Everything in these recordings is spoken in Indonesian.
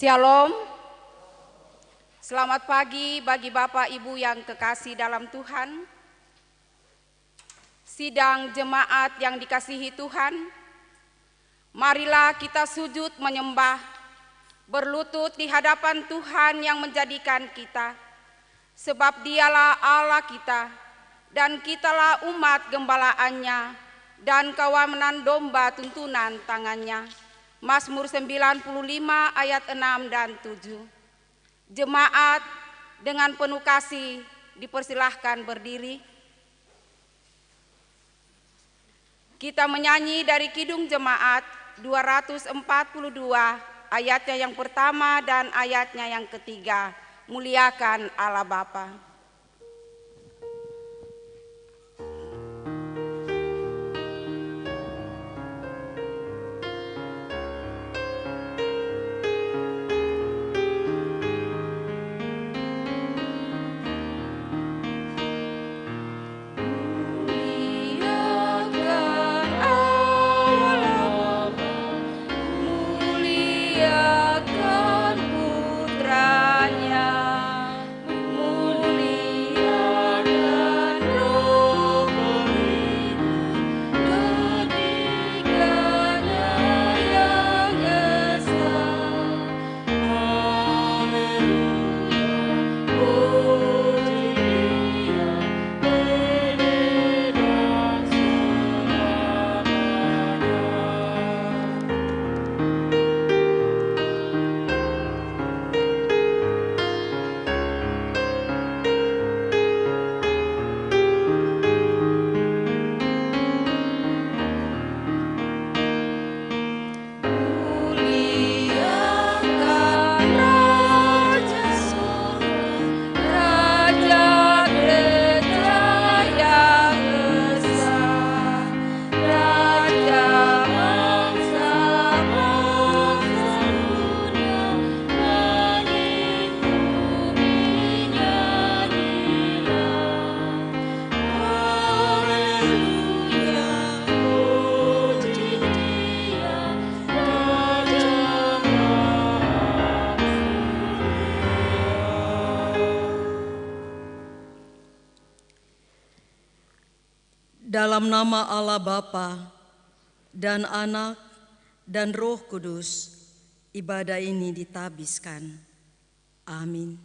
Shalom, selamat pagi bagi Bapak Ibu yang kekasih dalam Tuhan. Sidang jemaat yang dikasihi Tuhan, marilah kita sujud menyembah, berlutut di hadapan Tuhan yang menjadikan kita, sebab Dialah Allah kita, dan kitalah umat gembalaannya, dan kawanan domba tuntunan tangannya. Mazmur 95 ayat 6 dan 7. Jemaat dengan penuh kasih dipersilahkan berdiri. Kita menyanyi dari Kidung Jemaat 242 ayatnya yang pertama dan ayatnya yang ketiga. Muliakan Allah Bapa. Dalam nama Allah Bapa dan Anak dan Roh Kudus, ibadah ini ditabiskan. Amin.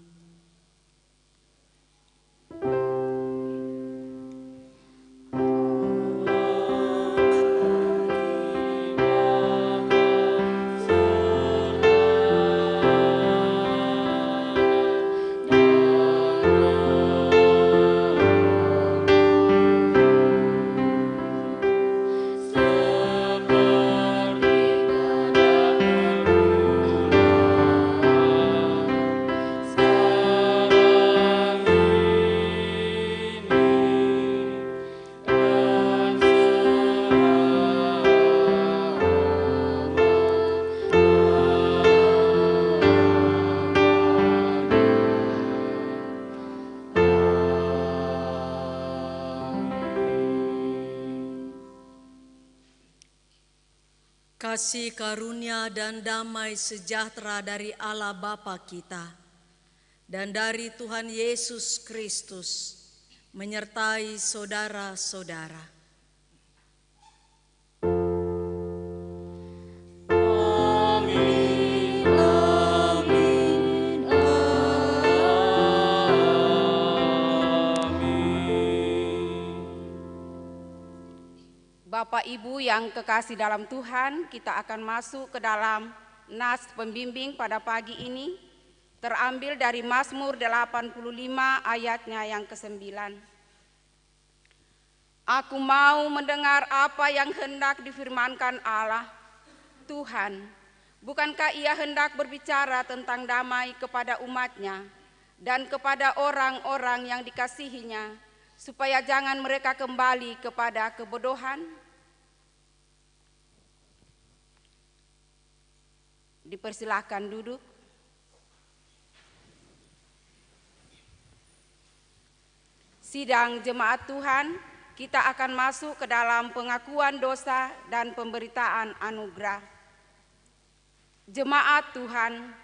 Kasih karunia dan damai sejahtera dari Allah Bapa kita dan dari Tuhan Yesus Kristus menyertai saudara-saudara. Bapak Ibu yang kekasih dalam Tuhan, kita akan masuk ke dalam nas pembimbing pada pagi ini, terambil dari Mazmur 85 ayatnya yang ke-9. Aku mau mendengar apa yang hendak difirmankan Allah. Tuhan, bukankah Ia hendak berbicara tentang damai kepada umat-Nya dan kepada orang-orang yang dikasihinya, supaya jangan mereka kembali kepada kebodohan? Dipersilahkan duduk. Sidang jemaat Tuhan, kita akan masuk ke dalam pengakuan dosa dan pemberitaan anugerah. Jemaat Tuhan,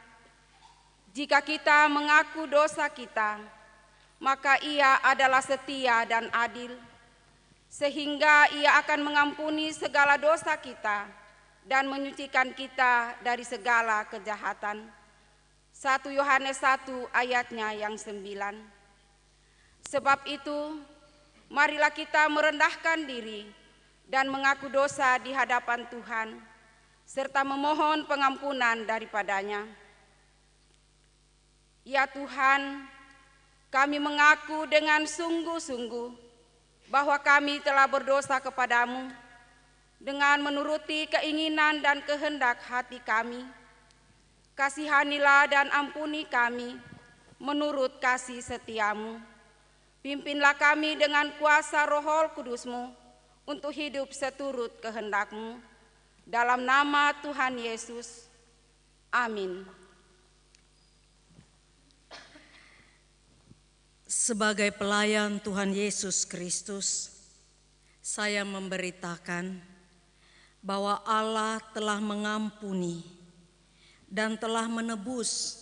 Jika kita mengaku dosa kita, maka Ia adalah setia dan adil, sehingga Ia akan mengampuni segala dosa kita dan menyucikan kita dari segala kejahatan. 1 Yohanes 1 ayatnya yang 9. Sebab itu, marilah kita merendahkan diri dan mengaku dosa di hadapan Tuhan, serta memohon pengampunan daripadanya. Ya Tuhan, kami mengaku dengan sungguh-sungguh bahwa kami telah berdosa kepadamu dengan menuruti keinginan dan kehendak hati kami. Kasihanilah dan ampuni kami menurut kasih setiamu. Pimpinlah kami dengan kuasa Roh Kudus-Mu untuk hidup seturut kehendak-Mu. Dalam nama Tuhan Yesus, amin. Sebagai pelayan Tuhan Yesus Kristus, saya memberitakan bahwa Allah telah mengampuni dan telah menebus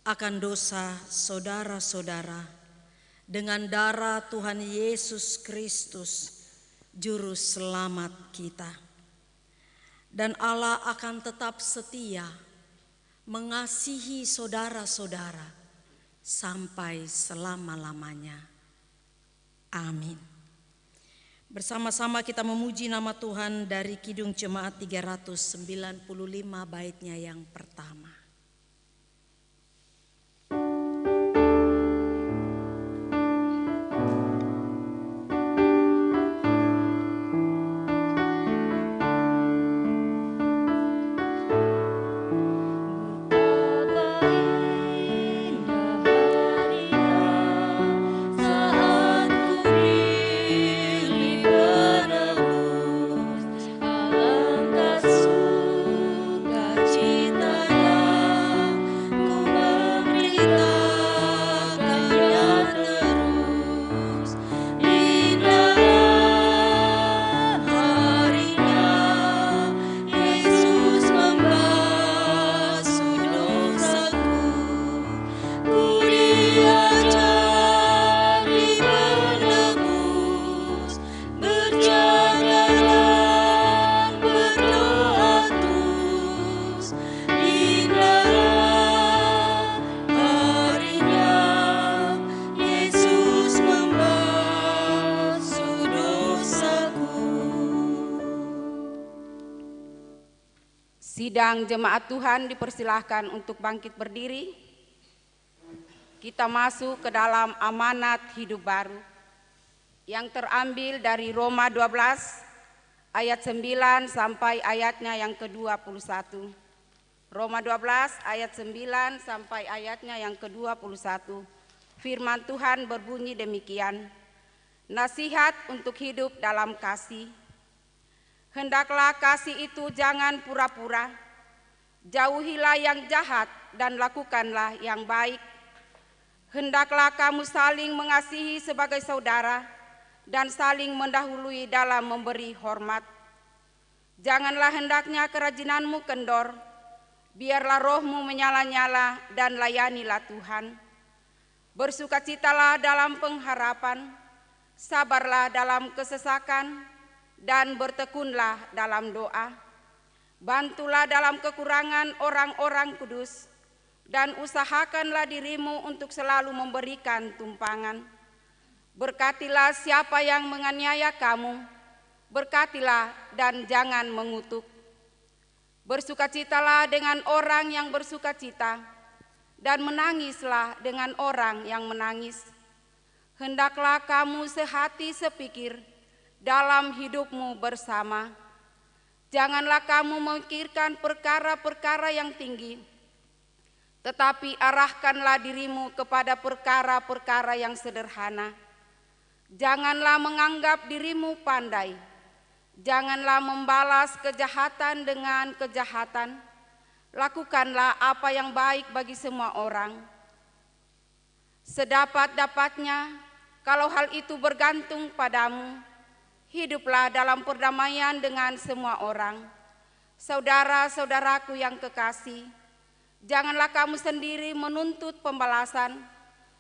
akan dosa saudara-saudara dengan darah Tuhan Yesus Kristus, Juru Selamat kita. Dan Allah akan tetap setia mengasihi saudara-saudara sampai selama-lamanya. Amin. Bersama-sama kita memuji nama Tuhan dari Kidung Jemaat 395 baitnya yang pertama. Sidang jemaat Tuhan dipersilahkan untuk bangkit berdiri. Kita masuk ke dalam amanat hidup baru yang terambil dari Roma 12 ayat 9 sampai ayatnya yang ke-21. Roma 12 ayat 9 sampai ayatnya yang ke-21. Firman Tuhan berbunyi demikian. Nasihat untuk hidup dalam kasih. Hendaklah kasih itu jangan pura-pura. Jauhilah yang jahat dan lakukanlah yang baik. Hendaklah kamu saling mengasihi sebagai saudara dan saling mendahului dalam memberi hormat. Janganlah hendaknya kerajinanmu kendor. Biarlah rohmu menyala-nyala dan layanilah Tuhan. Bersukacitalah dalam pengharapan, sabarlah dalam kesesakan, dan bertekunlah dalam doa. Bantulah dalam kekurangan orang-orang kudus, dan usahakanlah dirimu untuk selalu memberikan tumpangan. Berkatilah siapa yang menganiaya kamu, berkatilah dan jangan mengutuk. Bersukacitalah dengan orang yang bersukacita, dan menangislah dengan orang yang menangis. Hendaklah kamu sehati sepikir dalam hidupmu bersama. Janganlah kamu memikirkan perkara-perkara yang tinggi, tetapi arahkanlah dirimu kepada perkara-perkara yang sederhana. Janganlah menganggap dirimu pandai. Janganlah membalas kejahatan dengan kejahatan. Lakukanlah apa yang baik bagi semua orang. Sedapat-dapatnya, kalau hal itu bergantung padamu, hiduplah dalam perdamaian dengan semua orang. Saudara-saudaraku yang kekasih, Janganlah kamu sendiri menuntut pembalasan,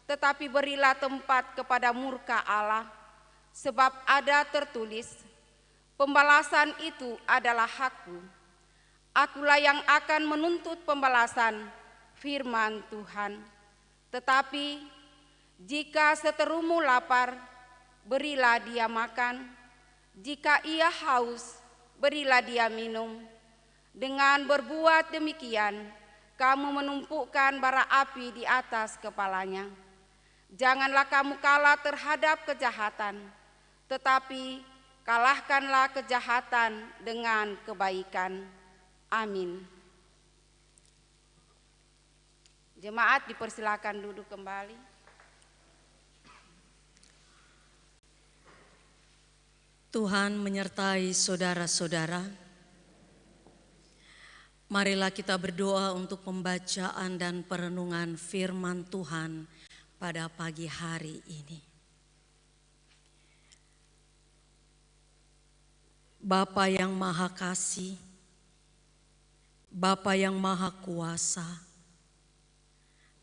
tetapi berilah tempat kepada murka Allah, sebab ada tertulis, pembalasan itu adalah hakku. Akulah yang akan menuntut pembalasan, firman Tuhan. Tetapi jika seterumu lapar, berilah dia makan. Jika ia haus, berilah dia minum. Dengan berbuat demikian, kamu menumpukkan bara api di atas kepalanya. Janganlah kamu kalah terhadap kejahatan, tetapi kalahkanlah kejahatan dengan kebaikan. Amin. Jemaat dipersilakan duduk kembali. Tuhan menyertai saudara-saudara. Marilah kita berdoa untuk pembacaan dan perenungan firman Tuhan pada pagi hari ini. Bapa yang Maha Kasih, Bapa yang Maha Kuasa,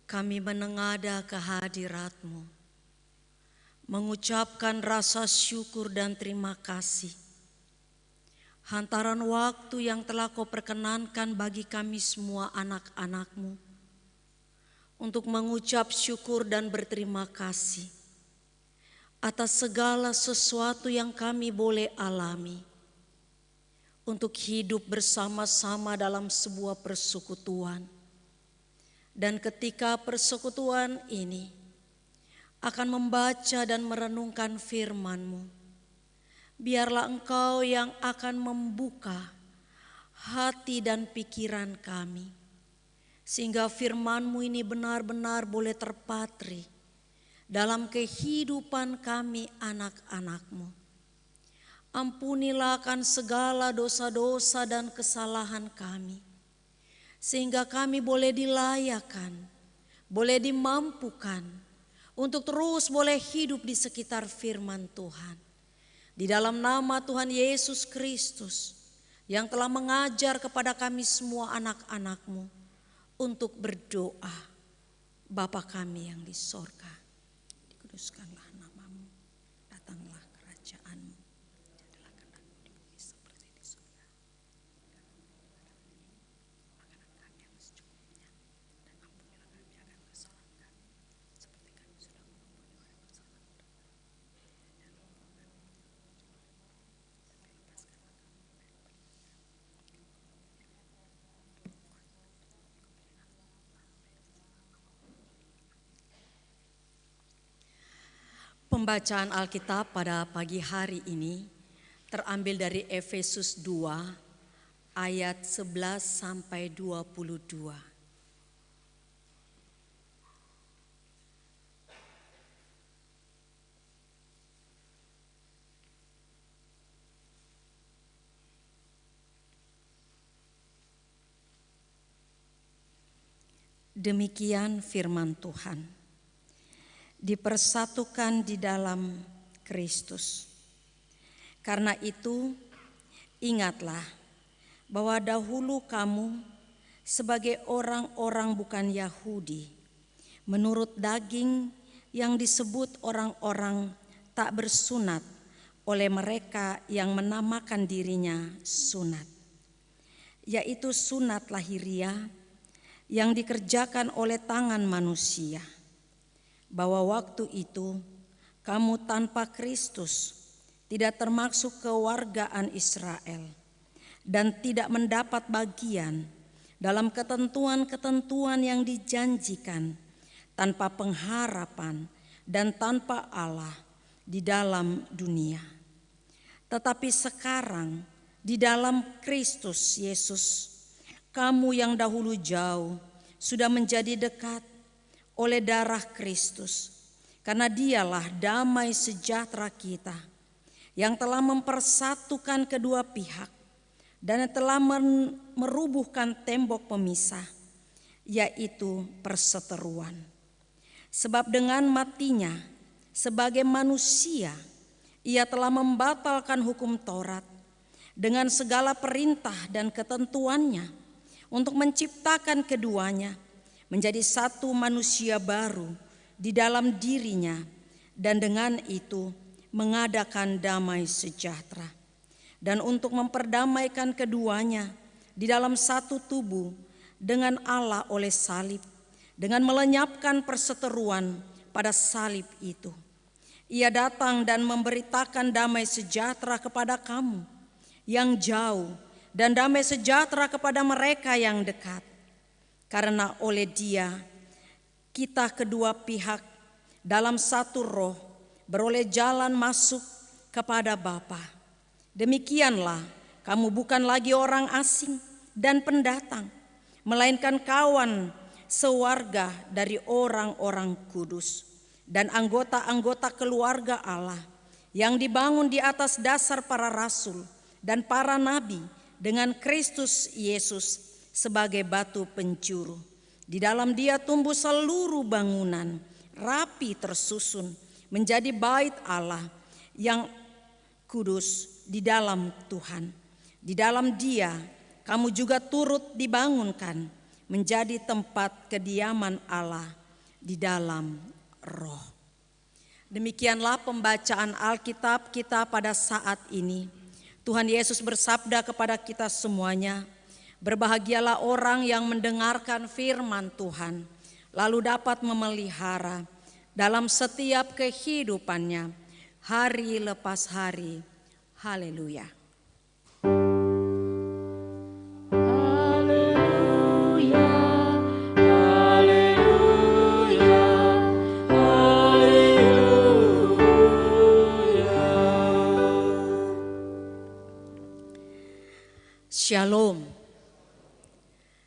kami menengadah kehadirat-Mu, mengucapkan rasa syukur dan terima kasih hantaran waktu yang telah Kau perkenankan bagi kami semua anak-anak-Mu untuk mengucap syukur dan berterima kasih atas segala sesuatu yang kami boleh alami untuk hidup bersama-sama dalam sebuah persekutuan. Dan ketika persekutuan ini akan membaca dan merenungkan firman-Mu, biarlah Engkau yang akan membuka hati dan pikiran kami, sehingga firman-Mu ini benar-benar boleh terpatri dalam kehidupan kami anak-anak-Mu. Ampunilah akan segala dosa-dosa dan kesalahan kami, sehingga kami boleh dilayakan, boleh dimampukan untuk terus boleh hidup di sekitar firman Tuhan. Di dalam nama Tuhan Yesus Kristus yang telah mengajar kepada kami semua anak-anak-Mu untuk berdoa. Bapa kami yang di sorga, dikuduskanlah nama-Mu, datanglah kerajaan-Mu, jadilah kehendak-Mu di bumi seperti di surga. Makanan kami yang secukupnya, dan ampunilah kami akan kesalahan kami, seperti kami sudah mengampuni orang bersalah kepada kami. Pembacaan Alkitab pada pagi hari ini terambil dari Efesus 2 ayat 11 sampai 22. Demikian firman Tuhan. Dipersatukan di dalam Kristus. Karena itu, ingatlah bahwa dahulu kamu sebagai orang-orang bukan Yahudi, menurut daging yang disebut orang-orang tak bersunat oleh mereka yang menamakan dirinya sunat, yaitu sunat lahiriah yang dikerjakan oleh tangan manusia. Bahwa waktu itu kamu tanpa Kristus tidak termasuk kewargaan Israel dan tidak mendapat bagian dalam ketentuan-ketentuan yang dijanjikan, tanpa pengharapan dan tanpa Allah di dalam dunia. Tetapi sekarang di dalam Kristus Yesus, kamu yang dahulu jauh sudah menjadi dekat oleh darah Kristus, karena Dialah damai sejahtera kita yang telah mempersatukan kedua pihak dan telah merubuhkan tembok pemisah, yaitu perseteruan. Sebab dengan matinya sebagai manusia, Ia telah membatalkan hukum Taurat dengan segala perintah dan ketentuannya, untuk menciptakan keduanya menjadi satu manusia baru di dalam dirinya, dan dengan itu mengadakan damai sejahtera, dan untuk memperdamaikan keduanya di dalam satu tubuh dengan Allah oleh salib, dengan melenyapkan perseteruan pada salib itu. Ia datang dan memberitakan damai sejahtera kepada kamu yang jauh dan damai sejahtera kepada mereka yang dekat. Karena oleh Dia kita kedua pihak dalam satu roh beroleh jalan masuk kepada Bapa. Demikianlah kamu bukan lagi orang asing dan pendatang, melainkan kawan sewarga dari orang-orang kudus dan anggota-anggota keluarga Allah yang dibangun di atas dasar para rasul dan para nabi, dengan Kristus Yesus sebagai batu penjuru. Di dalam Dia tumbuh seluruh bangunan rapi tersusun menjadi bait Allah yang kudus di dalam Tuhan. Di dalam Dia kamu juga turut dibangunkan menjadi tempat kediaman Allah di dalam Roh. Demikianlah pembacaan Alkitab kita pada saat ini. Tuhan Yesus bersabda kepada kita semuanya, berbahagialah orang yang mendengarkan firman Tuhan, lalu dapat memelihara dalam setiap kehidupannya hari lepas hari. Haleluya. Shalom.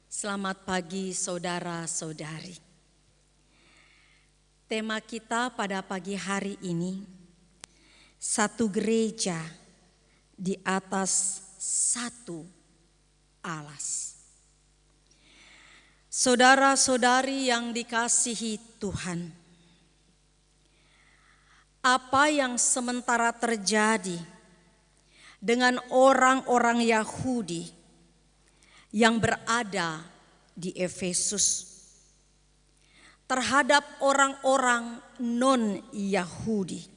Selamat pagi saudara-saudari. Tema kita pada pagi hari ini, satu gereja di atas satu alas. Saudara-saudari yang dikasihi Tuhan, apa yang sementara terjadi dengan orang-orang Yahudi yang berada di Efesus terhadap orang-orang non-Yahudi.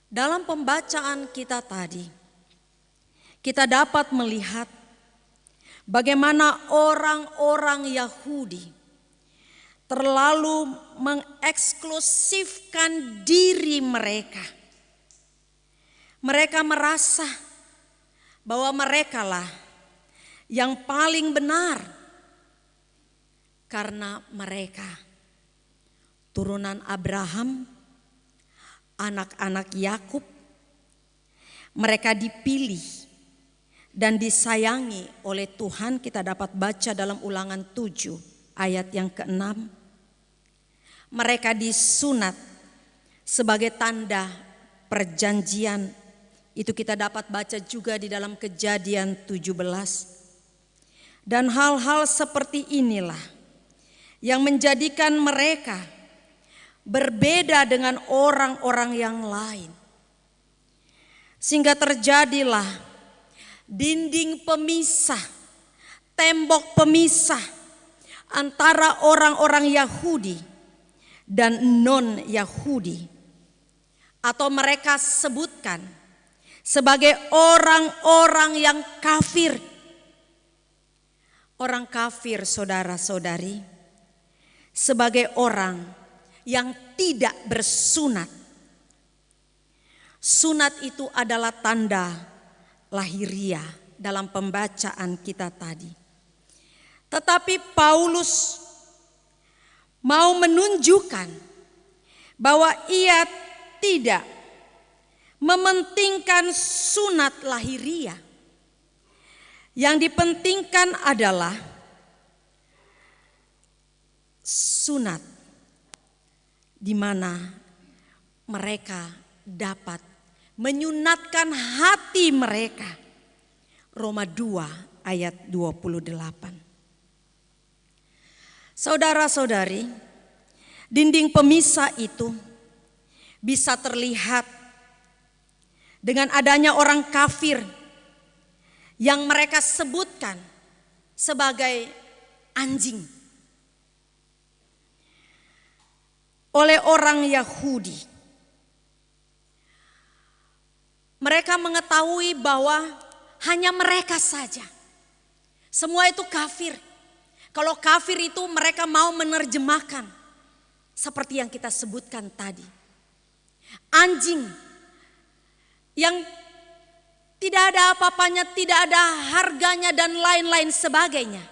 Dalam pembacaan kita tadi, kita dapat melihat bagaimana orang-orang Yahudi terlalu mengeksklusifkan diri mereka. Mereka merasa bahwa merekalah yang paling benar karena mereka turunan Abraham, anak-anak Yakub. Mereka dipilih dan disayangi oleh Tuhan. Kita dapat baca dalam Ulangan 7 ayat yang ke-6. Mereka disunat sebagai tanda perjanjian. Itu kita dapat baca juga di dalam Kejadian 17. Dan hal-hal seperti inilah yang menjadikan mereka berbeda dengan orang-orang yang lain. Sehingga terjadilah dinding pemisah, tembok pemisah antara orang-orang Yahudi dan non-Yahudi. Atau mereka sebutkan sebagai orang-orang yang kafir. Orang kafir, saudara-saudari, sebagai orang yang tidak bersunat. Sunat itu adalah tanda lahiriah dalam pembacaan kita tadi. Tetapi Paulus mau menunjukkan bahwa ia tidak mementingkan sunat lahiriah. Yang dipentingkan adalah sunat di mana mereka dapat menyunatkan hati mereka. Roma 2 ayat 28. Saudara-saudari, dinding pemisah itu bisa terlihat dengan adanya orang kafir yang mereka sebutkan sebagai anjing oleh orang Yahudi. Mereka mengetahui bahwa hanya mereka saja, semua itu kafir. Kalau kafir itu mereka mau menerjemahkan seperti yang kita sebutkan tadi. Anjing yang tidak ada apa-apanya, tidak ada harganya dan lain-lain sebagainya.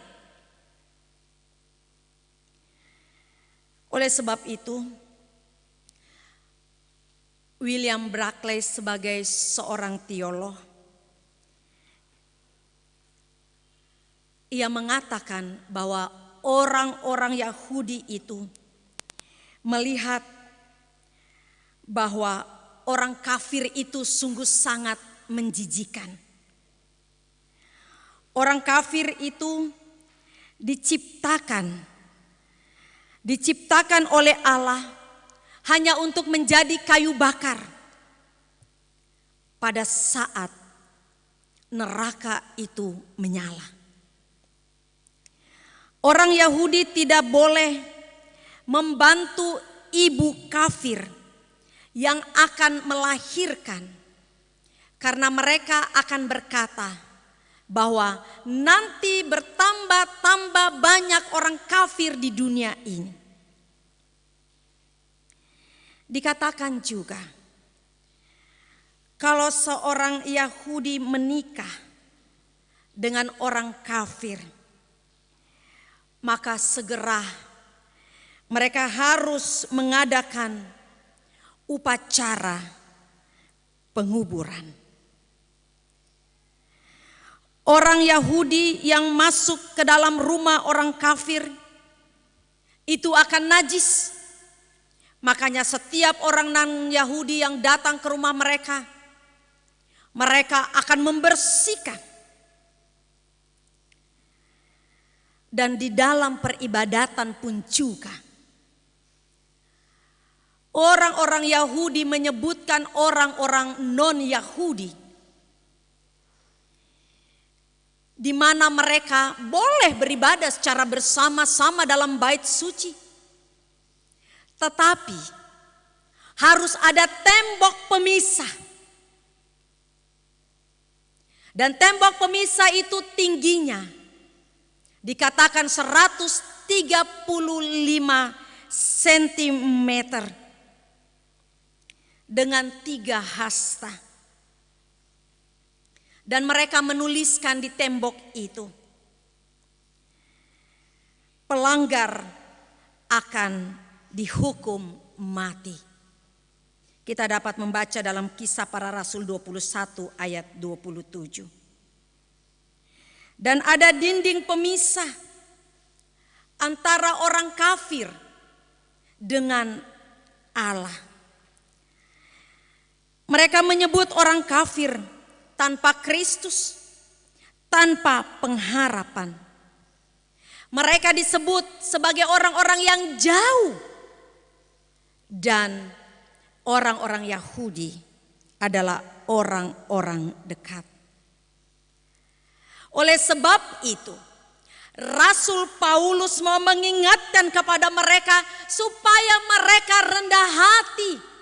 Oleh sebab itu, William Barclay sebagai seorang teolog, ia mengatakan bahwa orang-orang Yahudi itu melihat bahwa orang kafir itu sungguh sangat menjijikan. Orang kafir itu diciptakan oleh Allah hanya untuk menjadi kayu bakar pada saat neraka itu menyala. Orang Yahudi tidak boleh membantu ibu kafir yang akan melahirkan, karena mereka akan berkata bahwa nanti bertambah-tambah banyak orang kafir di dunia ini. Dikatakan juga, kalau seorang Yahudi menikah dengan orang kafir, maka segera mereka harus mengadakan upacara penguburan. Orang Yahudi yang masuk ke dalam rumah orang kafir itu akan najis. Makanya setiap orang non-Yahudi yang datang ke rumah mereka, mereka akan membersihkan. Dan di dalam peribadatan pun juga, orang-orang Yahudi menyebutkan orang-orang non-Yahudi, di mana mereka boleh beribadah secara bersama-sama dalam bait suci. Tetapi harus ada tembok pemisah. Dan tembok pemisah itu tingginya dikatakan 135 cm dengan 3 hasta. Dan mereka menuliskan di tembok itu, pelanggar akan dihukum mati. Kita dapat membaca dalam Kisah Para Rasul 21 ayat 27. Dan ada dinding pemisah antara orang kafir dengan Allah. Mereka menyebut orang kafir tanpa Kristus, tanpa pengharapan. Mereka disebut sebagai orang-orang yang jauh. Dan orang-orang Yahudi adalah orang-orang dekat. Oleh sebab itu, Rasul Paulus mau mengingatkan kepada mereka supaya mereka rendah hati.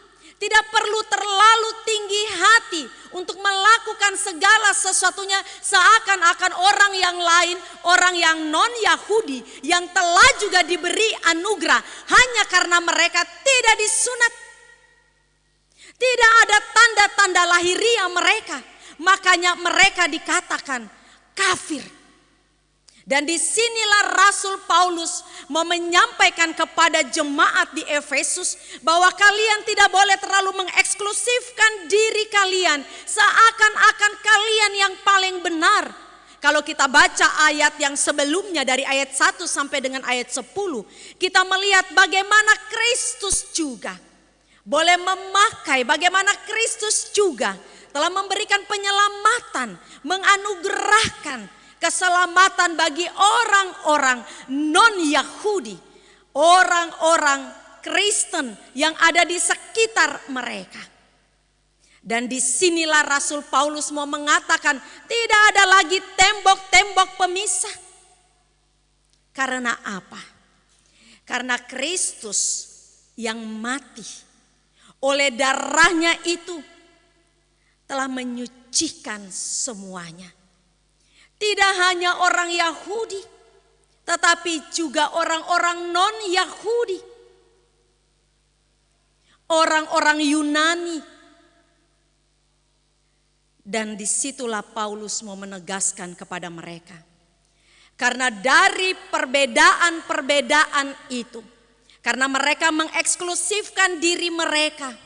Tidak perlu terlalu tinggi hati untuk melakukan segala sesuatunya seakan-akan orang yang lain, orang yang non-Yahudi yang telah juga diberi anugerah hanya karena mereka tidak disunat. Tidak ada tanda-tanda lahiriah mereka, makanya mereka dikatakan kafir. Dan disinilah Rasul Paulus mau menyampaikan kepada jemaat di Efesus bahwa kalian tidak boleh terlalu mengeksklusifkan diri kalian seakan-akan kalian yang paling benar. Kalau kita baca ayat yang sebelumnya dari ayat 1 sampai dengan ayat 10, kita melihat bagaimana Kristus juga boleh memakai, bagaimana Kristus juga telah memberikan penyelamatan, menganugerahkan keselamatan bagi orang-orang non-Yahudi, orang-orang Kristen yang ada di sekitar mereka. Dan disinilah Rasul Paulus mau mengatakan tidak ada lagi tembok-tembok pemisah. Karena apa? Karena Kristus yang mati oleh darahnya itu telah menyucikan semuanya. Tidak hanya orang Yahudi, tetapi juga orang-orang non-Yahudi, orang-orang Yunani. Dan disitulah Paulus mau menegaskan kepada mereka. Karena dari perbedaan-perbedaan itu, karena mereka mengeksklusifkan diri mereka,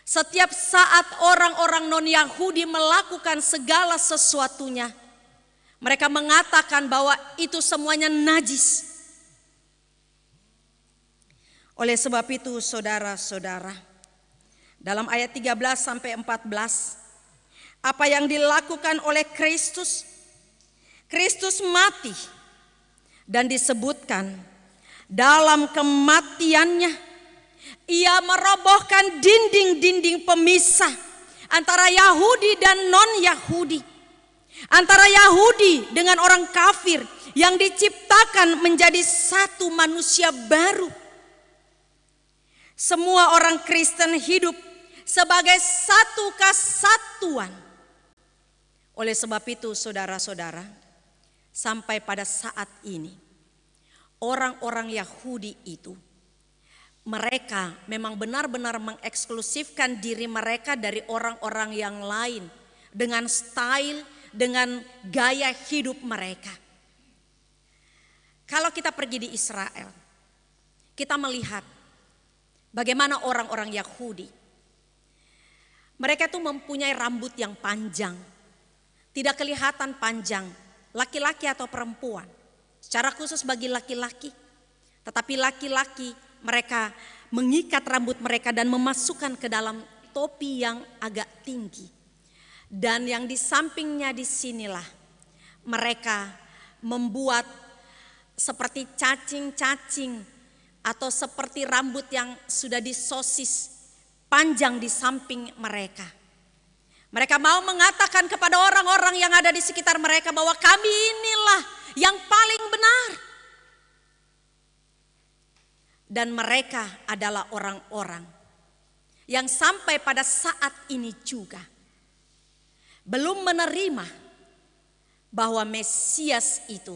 setiap saat orang-orang non-Yahudi melakukan segala sesuatunya, mereka mengatakan bahwa itu semuanya najis. Oleh sebab itu saudara-saudara, dalam ayat 13 sampai 14, apa yang dilakukan oleh Kristus mati dan disebutkan dalam kematiannya ia merobohkan dinding-dinding pemisah antara Yahudi dan non-Yahudi, antara Yahudi dengan orang kafir yang diciptakan menjadi satu manusia baru. Semua orang Kristen hidup sebagai satu kesatuan. Oleh sebab itu saudara-saudara, sampai pada saat ini orang-orang Yahudi itu mereka memang benar-benar mengeksklusifkan diri mereka dari orang-orang yang lain dengan style, dengan gaya hidup mereka. Kalau kita pergi di Israel, kita melihat bagaimana orang-orang Yahudi. Mereka tuh mempunyai rambut yang panjang, tidak kelihatan panjang, laki-laki atau perempuan. Secara khusus bagi laki-laki. Tetapi laki-laki mereka mengikat rambut mereka dan memasukkan ke dalam topi yang agak tinggi. Dan yang di sampingnya disinilah mereka membuat seperti cacing-cacing atau seperti rambut yang sudah disosis panjang di samping mereka. Mereka mau mengatakan kepada orang-orang yang ada di sekitar mereka bahwa kami inilah yang paling benar. Dan mereka adalah orang-orang yang sampai pada saat ini juga belum menerima bahwa Mesias itu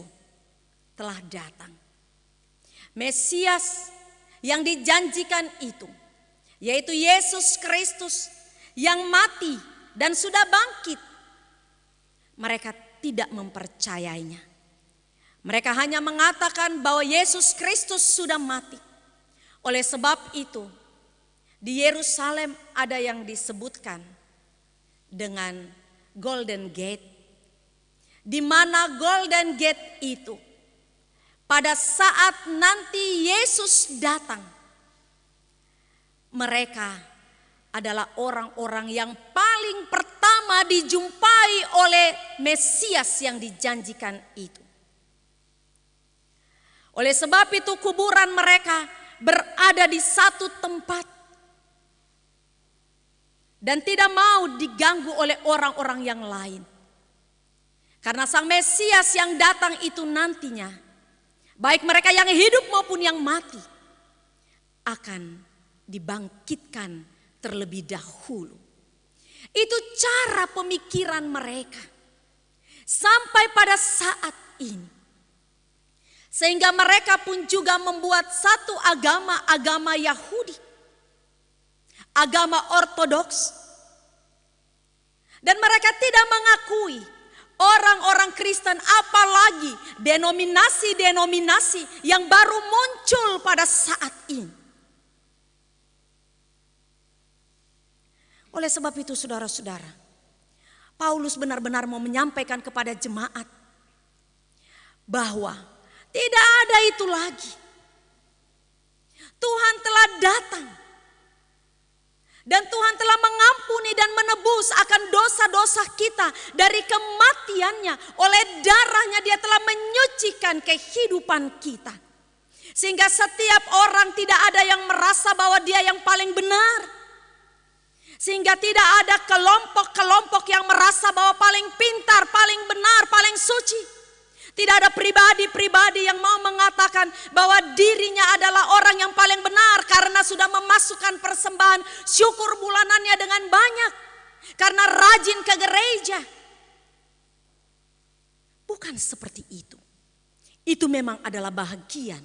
telah datang. Mesias yang dijanjikan itu, yaitu Yesus Kristus yang mati dan sudah bangkit. Mereka tidak mempercayainya. Mereka hanya mengatakan bahwa Yesus Kristus sudah mati. Oleh sebab itu, di Yerusalem ada yang disebutkan dengan Golden Gate. Di mana Golden Gate itu, pada saat nanti Yesus datang, mereka adalah orang-orang yang paling pertama dijumpai oleh Mesias yang dijanjikan itu. Oleh sebab itu kuburan mereka berada di satu tempat dan tidak mau diganggu oleh orang-orang yang lain. Karena Sang Mesias yang datang itu nantinya, baik mereka yang hidup maupun yang mati, akan dibangkitkan terlebih dahulu. Itu cara pemikiran mereka sampai pada saat ini. Sehingga mereka pun juga membuat satu agama Yahudi, agama Ortodoks. Dan mereka tidak mengakui orang-orang Kristen, apalagi denominasi-denominasi yang baru muncul pada saat ini. Oleh sebab itu saudara-saudara, Paulus benar-benar mau menyampaikan kepada jemaat bahwa tidak ada itu lagi. Tuhan telah datang dan Tuhan telah mengampuni dan menebus akan dosa-dosa kita dari kematiannya. Oleh darahnya Dia telah menyucikan kehidupan kita. Sehingga setiap orang tidak ada yang merasa bahwa dia yang paling benar. Sehingga tidak ada kelompok-kelompok yang merasa bahwa paling pintar, paling benar, paling suci. Tidak ada pribadi-pribadi yang mau mengatakan bahwa dirinya adalah orang yang paling benar karena sudah memasukkan persembahan syukur bulanannya dengan banyak. Karena rajin ke gereja. Bukan seperti itu. Itu memang adalah bahagian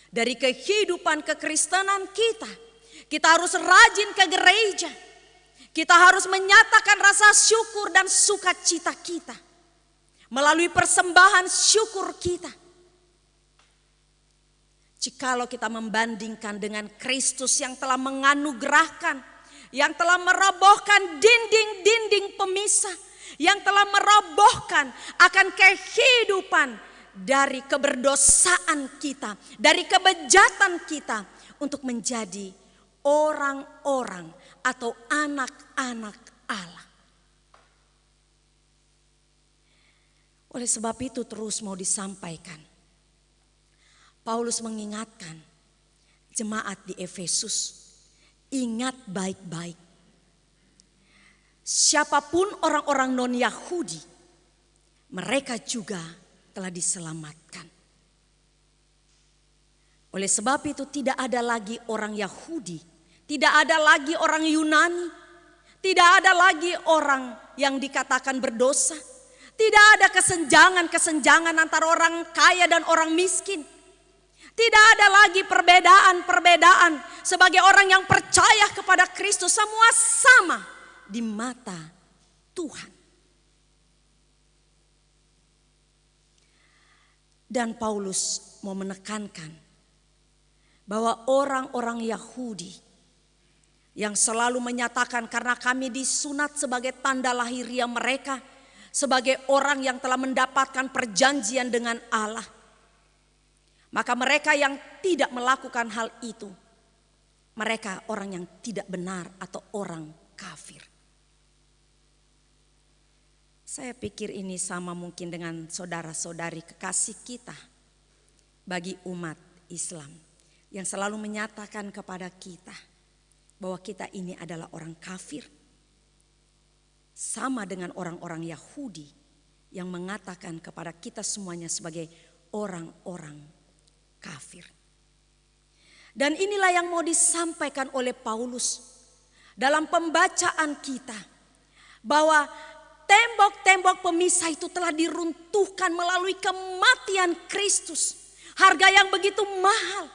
dari kehidupan kekristenan kita. Kita harus rajin ke gereja. Kita harus menyatakan rasa syukur dan sukacita kita melalui persembahan syukur kita. Jikalau kita membandingkan dengan Kristus yang telah menganugerahkan, yang telah merobohkan dinding-dinding pemisah, yang telah merobohkan akan kehidupan dari keberdosaan kita, dari kebejatan kita untuk menjadi orang-orang atau anak-anak Allah. Oleh sebab itu terus mau disampaikan. Paulus mengingatkan jemaat di Efesus, ingat baik-baik. Siapapun orang-orang non-Yahudi, mereka juga telah diselamatkan. Oleh sebab itu tidak ada lagi orang Yahudi, tidak ada lagi orang Yunani, tidak ada lagi orang yang dikatakan berdosa. Tidak ada kesenjangan-kesenjangan antara orang kaya dan orang miskin. Tidak ada lagi perbedaan-perbedaan. Sebagai orang yang percaya kepada Kristus, semua sama di mata Tuhan. Dan Paulus mau menekankan bahwa orang-orang Yahudi yang selalu menyatakan karena kami disunat sebagai tanda lahiriah mereka, sebagai orang yang telah mendapatkan perjanjian dengan Allah. Maka mereka yang tidak melakukan hal itu, mereka orang yang tidak benar atau orang kafir. Saya pikir ini sama mungkin dengan saudara-saudari kekasih kita bagi umat Islam yang selalu menyatakan kepada kita bahwa kita ini adalah orang kafir. Sama dengan orang-orang Yahudi yang mengatakan kepada kita semuanya sebagai orang-orang kafir. Dan inilah yang mau disampaikan oleh Paulus dalam pembacaan kita. Bahwa tembok-tembok pemisah itu telah diruntuhkan melalui kematian Kristus. Harga yang begitu mahal.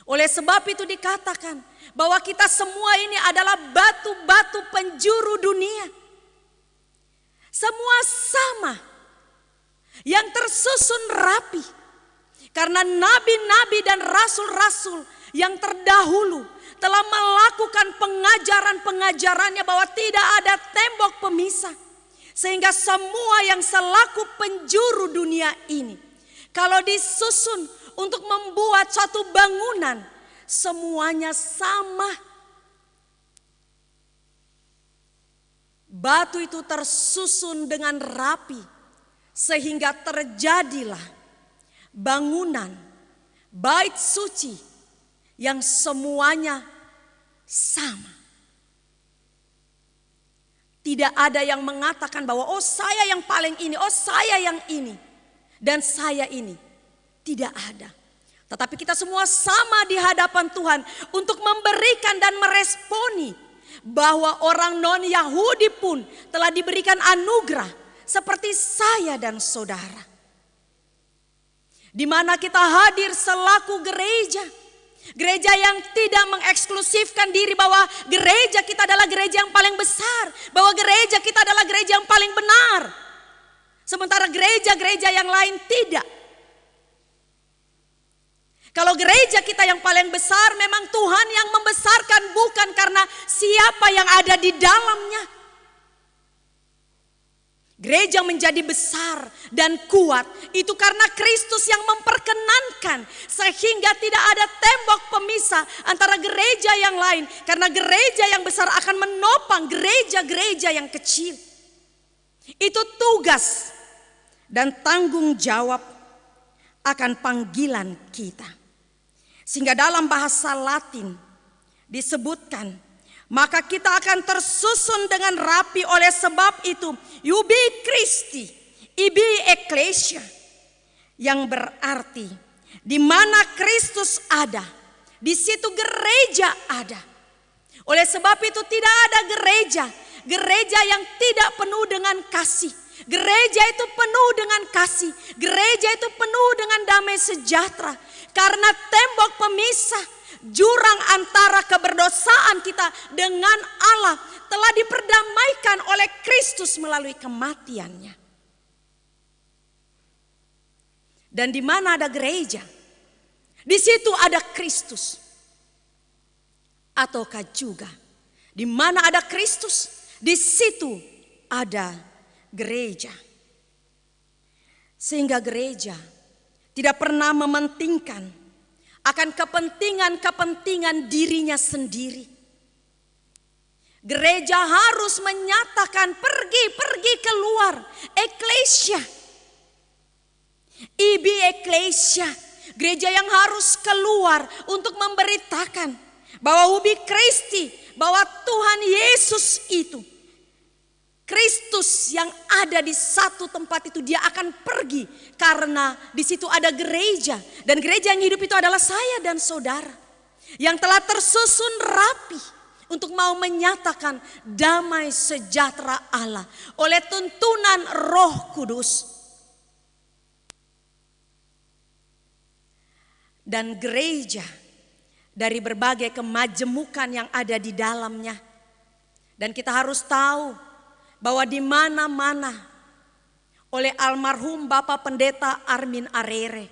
Oleh sebab itu dikatakan bahwa kita semua ini adalah batu-batu penjuru dunia. Semua sama, yang tersusun rapi. Karena nabi-nabi dan rasul-rasul yang terdahulu telah melakukan pengajaran-pengajarannya bahwa tidak ada tembok pemisah. Sehingga semua yang selaku penjuru dunia ini, kalau disusun untuk membuat suatu bangunan, semuanya sama. Batu itu tersusun dengan rapi sehingga terjadilah bangunan bait suci yang semuanya sama. Tidak ada yang mengatakan bahwa oh saya yang paling ini, oh saya yang ini dan saya ini. Tidak ada. Tetapi kita semua sama di hadapan Tuhan untuk memberikan dan meresponi bahwa orang non-Yahudi pun telah diberikan anugerah seperti saya dan saudara. Di mana kita hadir selaku gereja. Gereja yang tidak mengeksklusifkan diri bahwa gereja kita adalah gereja yang paling besar. Bahwa gereja kita adalah gereja yang paling benar. Sementara gereja-gereja yang lain tidak. Kalau gereja kita yang paling besar memang Tuhan yang membesarkan, bukan karena siapa yang ada di dalamnya. Gereja menjadi besar dan kuat itu karena Kristus yang memperkenankan, sehingga tidak ada tembok pemisah antara gereja yang lain. Karena gereja yang besar akan menopang gereja-gereja yang kecil. Itu tugas dan tanggung jawab akan panggilan kita. Sehingga dalam bahasa Latin disebutkan maka kita akan tersusun dengan rapi. Oleh sebab itu, Ubi Christi, Ibi Ecclesia, yang berarti di mana Kristus ada, di situ gereja ada. Oleh sebab itu tidak ada gereja yang tidak penuh dengan kasih. Gereja itu penuh dengan kasih. Gereja itu penuh dengan damai sejahtera. Karena tembok pemisah, jurang antara keberdosaan kita dengan Allah telah diperdamaikan oleh Kristus melalui kematiannya. Dan di mana ada gereja, di situ ada Kristus. Ataukah juga di mana ada Kristus, di situ ada gereja. Sehingga gereja tidak pernah mementingkan akan kepentingan dirinya sendiri. Gereja harus menyatakan pergi keluar. Eklesia, Ibi Ecclesia, gereja yang harus keluar untuk memberitakan bahwa Ubi Christi, bahwa Tuhan Yesus itu, Kristus yang ada di satu tempat itu, dia akan pergi karena di situ ada gereja. Dan gereja yang hidup itu adalah saya dan saudara yang telah tersusun rapi untuk mau menyatakan damai sejahtera Allah oleh tuntunan Roh Kudus. Dan gereja dari berbagai kemajemukan yang ada di dalamnya. Dan kita harus tahu bahwa di mana-mana oleh almarhum Bapak Pendeta Armin Arere,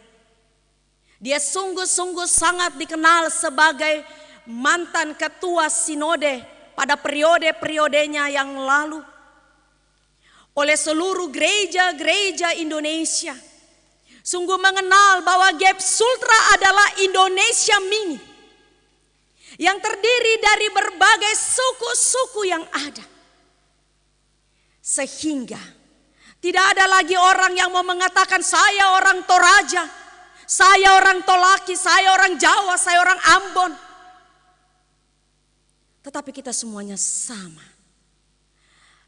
dia sungguh-sungguh sangat dikenal sebagai mantan ketua sinode pada periode-periodenya yang lalu. Oleh seluruh gereja-gereja Indonesia, sungguh mengenal bahwa GEP Sultra adalah Indonesia mini yang terdiri dari berbagai suku-suku yang ada. Sehingga tidak ada lagi orang yang mau mengatakan saya orang Toraja, saya orang Tolaki, saya orang Jawa, saya orang Ambon. Tetapi kita semuanya sama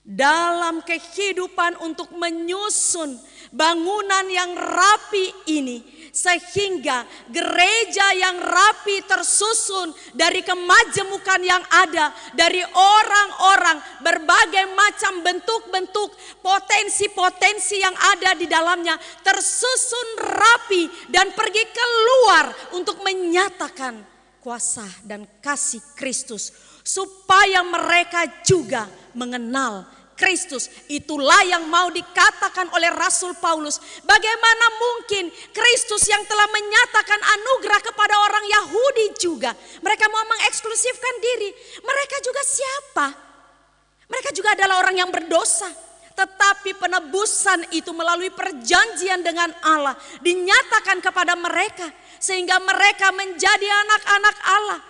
dalam kehidupan untuk menyusun bangunan yang rapi ini, sehingga gereja yang rapi tersusun dari kemajemukan yang ada, dari orang-orang berbagai macam bentuk-bentuk potensi-potensi yang ada di dalamnya, tersusun rapi dan pergi keluar untuk menyatakan kuasa dan kasih Kristus, supaya mereka juga mengenal Kristus. Itulah yang mau dikatakan oleh Rasul Paulus. Bagaimana mungkin Kristus yang telah menyatakan anugerah kepada orang Yahudi juga, mereka mau mengeksklusifkan diri. Mereka juga siapa? Mereka juga adalah orang yang berdosa. Tetapi penebusan itu melalui perjanjian dengan Allah dinyatakan kepada mereka, sehingga mereka menjadi anak-anak Allah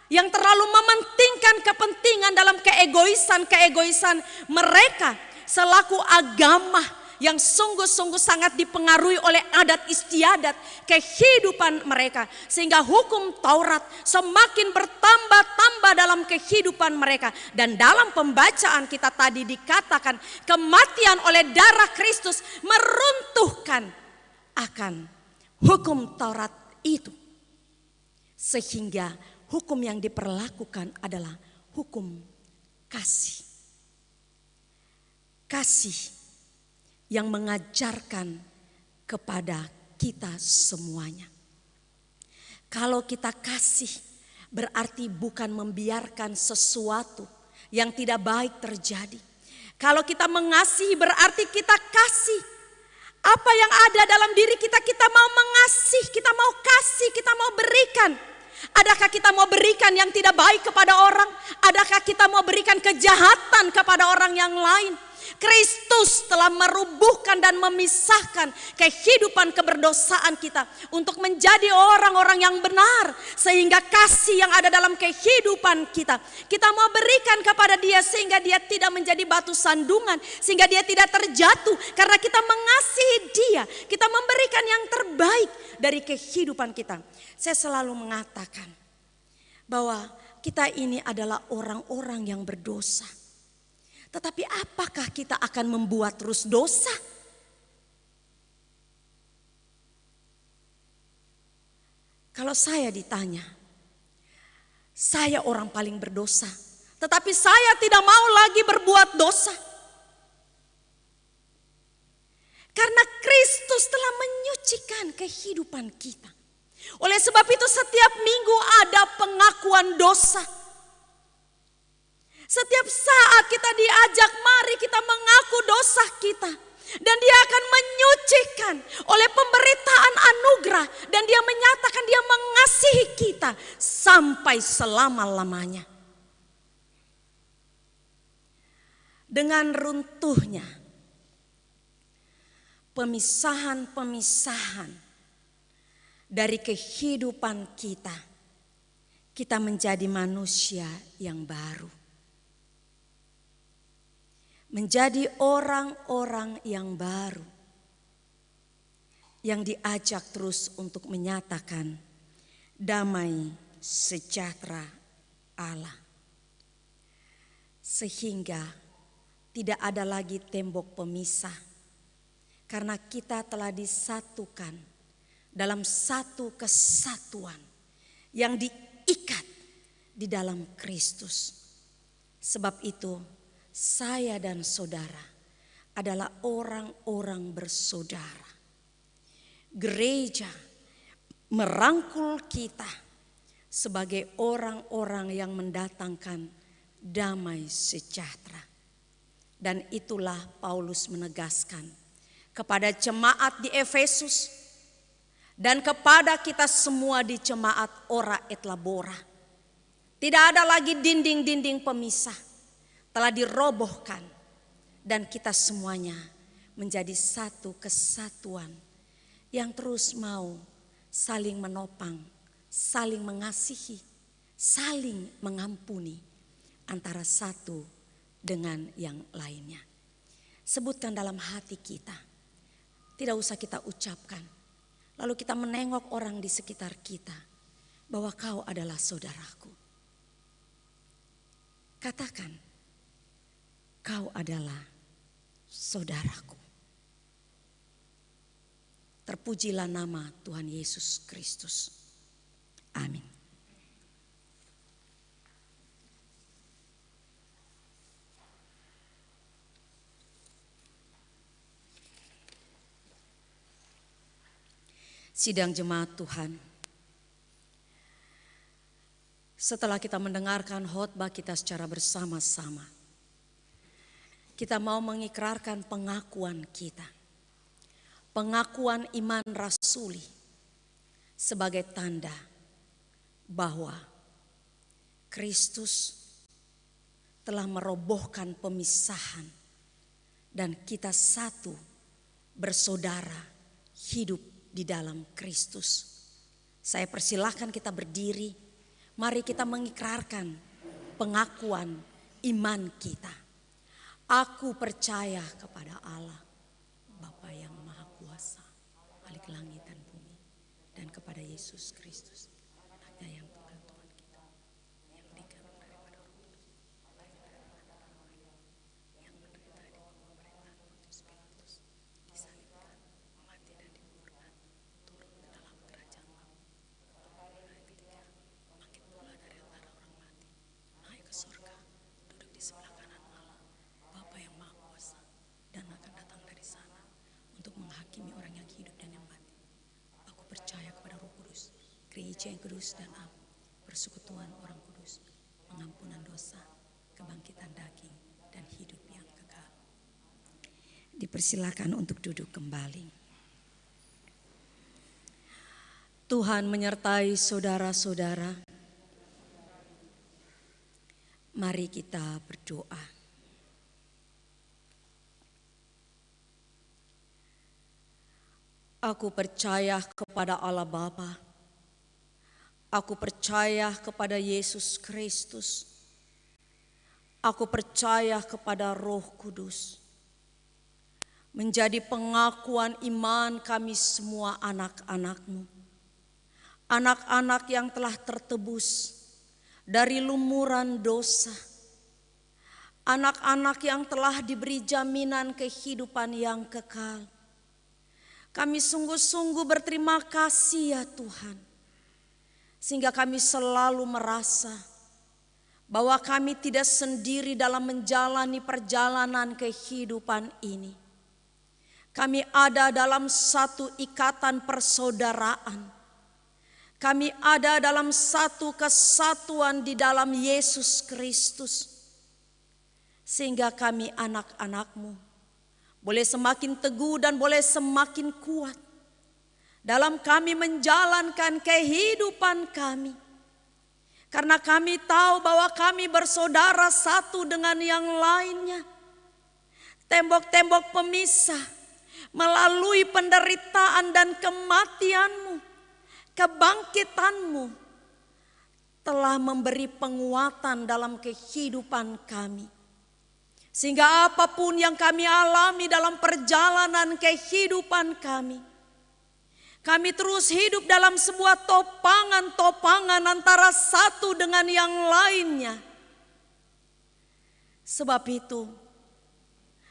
yang terlalu mementingkan kepentingan dalam keegoisan mereka selaku agama yang sungguh-sungguh sangat dipengaruhi oleh adat istiadat kehidupan mereka, sehingga hukum Taurat semakin bertambah-tambah dalam kehidupan mereka. Dan dalam pembacaan kita tadi dikatakan kematian oleh darah Kristus meruntuhkan akan hukum Taurat itu, sehingga hukum yang diperlakukan adalah hukum kasih. Kasih yang mengajarkan kepada kita semuanya. Kalau kita kasih, berarti bukan membiarkan sesuatu yang tidak baik terjadi. Kalau kita mengasihi, berarti kita kasih. Apa yang ada dalam diri kita, kita mau mengasihi, kita mau kasih, kita mau berikan. Adakah kita mau berikan yang tidak baik kepada orang? Adakah kita mau berikan kejahatan kepada orang yang lain? Kristus telah merubuhkan dan memisahkan kehidupan keberdosaan kita untuk menjadi orang-orang yang benar, sehingga kasih yang ada dalam kehidupan kita mau berikan kepada dia, sehingga dia tidak menjadi batu sandungan, sehingga dia tidak terjatuh karena kita mengasihi dia. Kita memberikan yang terbaik dari kehidupan kita. Saya selalu mengatakan bahwa kita ini adalah orang-orang yang berdosa. Tetapi apakah kita akan membuat terus dosa? Kalau saya ditanya, saya orang paling berdosa, tetapi saya tidak mau lagi berbuat dosa. Karena Kristus telah menyucikan kehidupan kita. Oleh sebab itu setiap minggu ada pengakuan dosa. Setiap saat kita diajak, mari kita mengaku dosa kita. Dan dia akan menyucikan oleh pemberitaan anugerah. Dan dia menyatakan dia mengasihi kita sampai selama-lamanya. Dengan runtuhnya pemisahan-pemisahan dari kehidupan kita, kita menjadi manusia yang baru. Menjadi orang-orang yang baru. Yang diajak terus untuk menyatakan damai sejahtera Allah. Sehingga tidak ada lagi tembok pemisah. Karena kita telah disatukan dalam satu kesatuan yang diikat di dalam Kristus. Sebab itu saya dan saudara adalah orang-orang bersaudara. Gereja merangkul kita sebagai orang-orang yang mendatangkan damai sejahtera. Dan itulah Paulus menegaskan kepada jemaat di Efesus dan kepada kita semua di jemaat Ora et Labora. Tidak ada lagi dinding-dinding pemisah. Telah dirobohkan dan kita semuanya menjadi satu kesatuan yang terus mau saling menopang, saling mengasihi, saling mengampuni antara satu dengan yang lainnya. Sebutkan dalam hati kita, tidak usah kita ucapkan. Lalu kita menengok orang di sekitar kita bahwa kau adalah saudaraku. Katakan, kau adalah saudaraku. Terpujilah nama Tuhan Yesus Kristus. Amin. Sidang jemaat Tuhan. Setelah kita mendengarkan khotbah kita secara bersama-sama, kita mau mengikrarkan pengakuan kita. Pengakuan iman rasuli sebagai tanda bahwa Kristus telah merobohkan pemisahan dan kita satu bersaudara hidup di dalam Kristus. Saya persilahkan kita berdiri. Mari kita mengikrarkan pengakuan iman kita. Aku percaya kepada Allah, Bapa yang Maha Kuasa, Khalik langit dan bumi, dan kepada Yesus Kristus, anaknya yang Tuhan kita, yang dikandung daripada Roh Kudus, yang menderita di bawah pemerintahan Pontius Pilatus, disalibkan, mati dan dikuburkan, turun ke dalam kerajaan Bapa, hari ketiga, bangkit pula dari antara orang mati, naik ke surga, duduk di sebelah kanan Allah, Bapa yang Maha Kuasa, dan akan datang dari sana untuk menghakimi orang yang hidup dan yang mati. Aku percaya kepada Roh Kudus, gereja yang kudus dan am, persekutuan orang kudus, pengampunan dosa, kebangkitan daging, dan hidup yang kekal. Dipersilakan untuk duduk kembali. Tuhan menyertai saudara-saudara. Mari kita berdoa. Aku percaya kepada Allah Bapa. Aku percaya kepada Yesus Kristus. Aku percaya kepada Roh Kudus. Menjadi pengakuan iman kami semua anak-anak-Mu. Anak-anak yang telah tertebus dari lumuran dosa. Anak-anak yang telah diberi jaminan kehidupan yang kekal. Kami sungguh-sungguh berterima kasih ya Tuhan. Sehingga kami selalu merasa bahwa kami tidak sendiri dalam menjalani perjalanan kehidupan ini. Kami ada dalam satu ikatan persaudaraan. Kami ada dalam satu kesatuan di dalam Yesus Kristus. Sehingga kami anak-anak-Mu boleh semakin teguh dan boleh semakin kuat dalam kami menjalankan kehidupan kami. Karena kami tahu bahwa kami bersaudara satu dengan yang lainnya. Tembok-tembok pemisah melalui penderitaan dan kematian-Mu, kebangkitan-Mu telah memberi penguatan dalam kehidupan kami. Sehingga apapun yang kami alami dalam perjalanan kehidupan kami terus hidup dalam sebuah topangan-topangan antara satu dengan yang lainnya. Sebab itu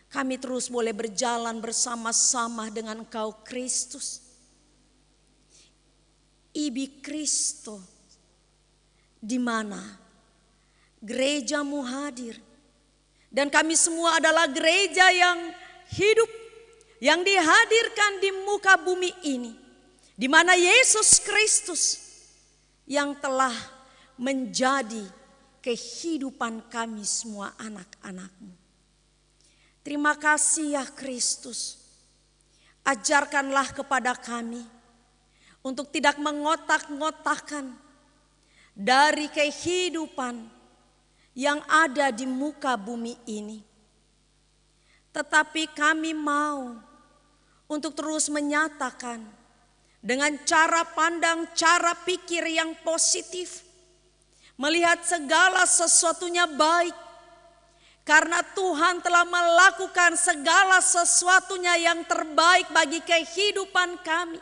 kami terus boleh berjalan bersama-sama dengan Engkau Kristus. Ibi Kristo, di mana gereja-Mu hadir. Dan kami semua adalah gereja yang hidup, yang dihadirkan di muka bumi ini. Di mana Yesus Kristus yang telah menjadi kehidupan kami semua anak-anak-Mu. Terima kasih ya Kristus. Ajarkanlah kepada kami untuk tidak mengotak-ngotakan dari kehidupan yang ada di muka bumi ini. Tetapi kami mau untuk terus menyatakan dengan cara pandang, cara pikir yang positif. Melihat segala sesuatunya baik. Karena Tuhan telah melakukan segala sesuatunya yang terbaik bagi kehidupan kami.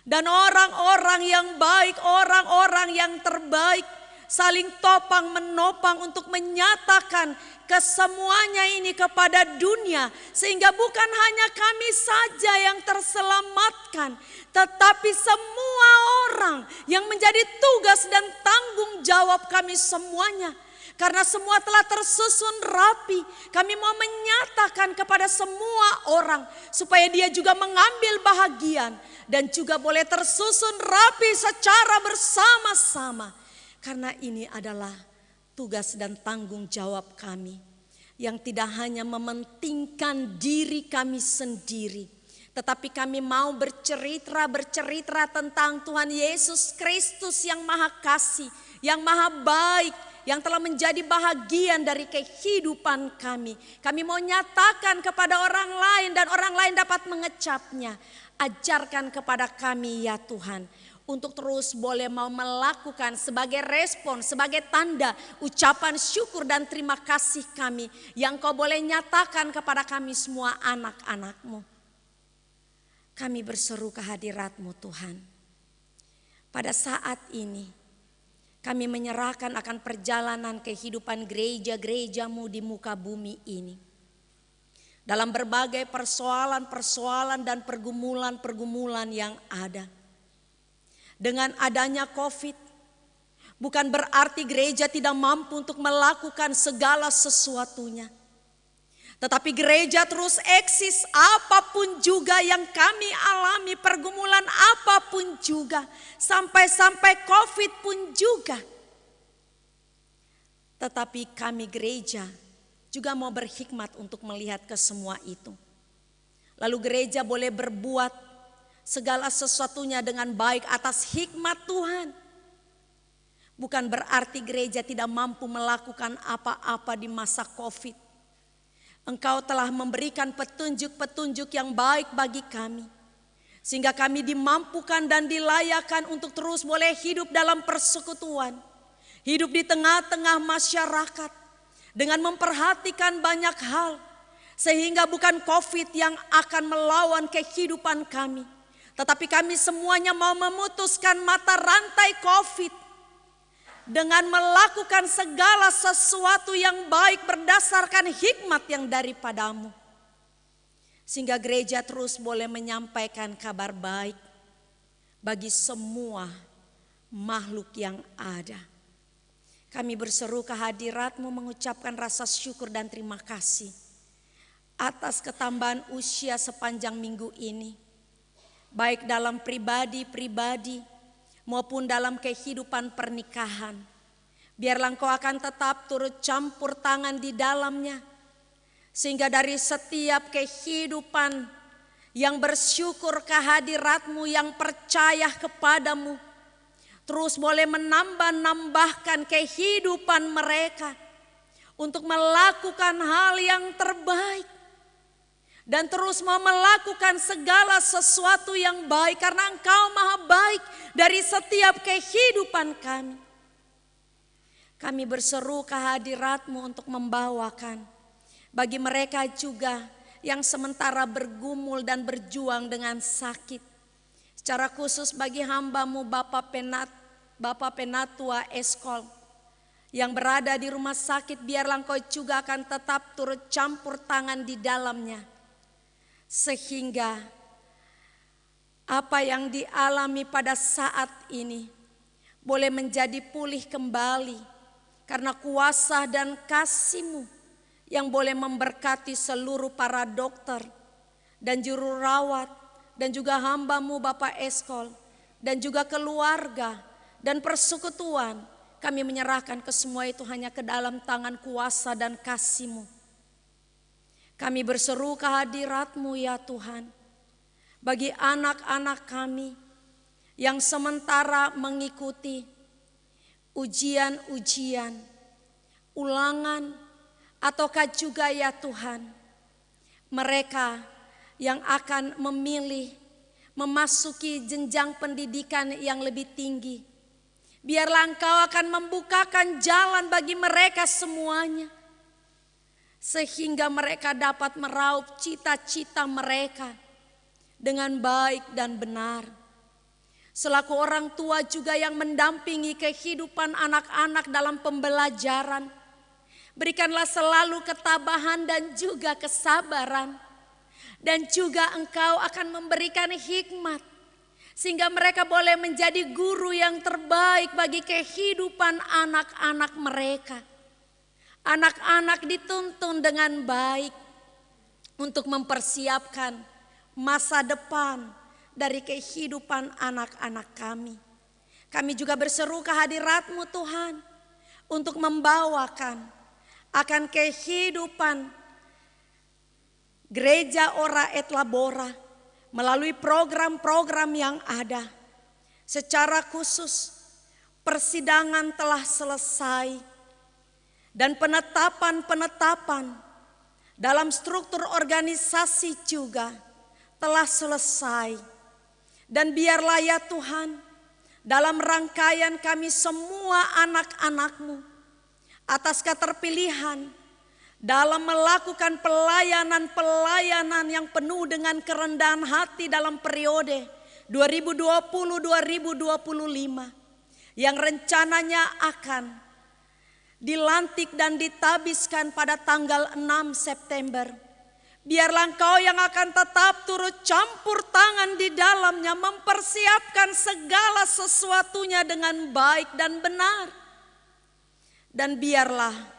Dan orang-orang yang baik, orang-orang yang terbaik saling topang menopang untuk menyatakan kesemuanya ini kepada dunia. Sehingga bukan hanya kami saja yang terselamatkan, tetapi semua orang yang menjadi tugas dan tanggung jawab kami semuanya. Karena semua telah tersusun rapi, kami mau menyatakan kepada semua orang supaya dia juga mengambil bahagian dan juga boleh tersusun rapi secara bersama-sama. Karena ini adalah tugas dan tanggung jawab kami yang tidak hanya mementingkan diri kami sendiri, tetapi kami mau bercerita tentang Tuhan Yesus Kristus yang maha kasih, yang maha baik, yang telah menjadi bahagian dari kehidupan kami. Kami mau nyatakan kepada orang lain dan orang lain dapat mengecapnya. Ajarkan kepada kami ya Tuhan, untuk terus boleh mau melakukan sebagai respon, sebagai tanda ucapan syukur dan terima kasih kami yang Kau boleh nyatakan kepada kami semua anak-anak-Mu. Kami berseru kehadirat-Mu Tuhan. Pada saat ini kami menyerahkan akan perjalanan kehidupan gereja-gereja-Mu di muka bumi ini. Dalam berbagai persoalan-persoalan dan pergumulan-pergumulan yang ada. Dengan adanya COVID, bukan berarti gereja tidak mampu untuk melakukan segala sesuatunya. Tetapi gereja terus eksis apapun juga yang kami alami, pergumulan apapun juga, sampai-sampai COVID pun juga. Tetapi kami gereja juga mau berhikmat untuk melihat ke semua itu. Lalu gereja boleh berbuat segala sesuatunya dengan baik atas hikmat Tuhan. Bukan berarti gereja tidak mampu melakukan apa-apa di masa COVID. Engkau telah memberikan petunjuk-petunjuk yang baik bagi kami. Sehingga kami dimampukan dan dilayakan untuk terus boleh hidup dalam persekutuan. Hidup di tengah-tengah masyarakat. Dengan memperhatikan banyak hal. Sehingga bukan COVID yang akan melawan kehidupan kami. Tetapi kami semuanya mau memutuskan mata rantai COVID. dengan melakukan segala sesuatu yang baik berdasarkan hikmat yang daripadamu. Sehingga gereja terus boleh menyampaikan kabar baik bagi semua makhluk yang ada. Kami berseru kehadirat-Mu mengucapkan rasa syukur dan terima kasih atas ketambahan usia sepanjang minggu ini. Baik dalam pribadi-pribadi maupun dalam kehidupan pernikahan. Biarlah Engkau akan tetap turut campur tangan di dalamnya. Sehingga dari setiap kehidupan yang bersyukur kehadirat-Mu, yang percaya kepadamu, terus boleh menambah-nambahkan kehidupan mereka untuk melakukan hal yang terbaik. Dan terus mau melakukan segala sesuatu yang baik karena Engkau maha baik dari setiap kehidupan kami. Kami berseru kehadirat-Mu untuk membawakan bagi mereka juga yang sementara bergumul dan berjuang dengan sakit. Secara khusus bagi hamba-Mu Bapak Penatua Eskol yang berada di rumah sakit, biarlah Engkau juga akan tetap turut campur tangan di dalamnya. Sehingga apa yang dialami pada saat ini boleh menjadi pulih kembali karena kuasa dan kasih-Mu yang boleh memberkati seluruh para dokter dan juru rawat dan juga hamba-Mu Bapak Eskol dan juga keluarga dan persekutuan. Kami menyerahkan ke semua itu hanya ke dalam tangan kuasa dan kasih-Mu. Kami berseru kehadirat-Mu ya Tuhan bagi anak-anak kami yang sementara mengikuti ujian-ujian, ulangan, ataukah juga ya Tuhan mereka yang akan memilih memasuki jenjang pendidikan yang lebih tinggi. Biarlah Engkau akan membukakan jalan bagi mereka semuanya. Sehingga mereka dapat meraup cita-cita mereka dengan baik dan benar. Selaku orang tua juga yang mendampingi kehidupan anak-anak dalam pembelajaran, berikanlah selalu ketabahan dan juga kesabaran. Dan juga Engkau akan memberikan hikmat sehingga mereka boleh menjadi guru yang terbaik bagi kehidupan anak-anak mereka. Anak-anak dituntun dengan baik untuk mempersiapkan masa depan dari kehidupan anak-anak kami. Kami juga berseru kehadirat-Mu Tuhan untuk membawakan akan kehidupan Gereja Ora et Labora melalui program-program yang ada. Secara khusus persidangan telah selesai dan penetapan-penetapan dalam struktur organisasi juga telah selesai. Dan biarlah ya Tuhan dalam rangkaian kami semua anak-anak-Mu atas keterpilihan dalam melakukan pelayanan-pelayanan yang penuh dengan kerendahan hati dalam periode 2020-2025 yang rencananya akan dilantik dan ditabiskan pada tanggal 6 September. Biarlah Engkau yang akan tetap turut campur tangan di dalamnya, mempersiapkan segala sesuatunya dengan baik dan benar. Dan biarlah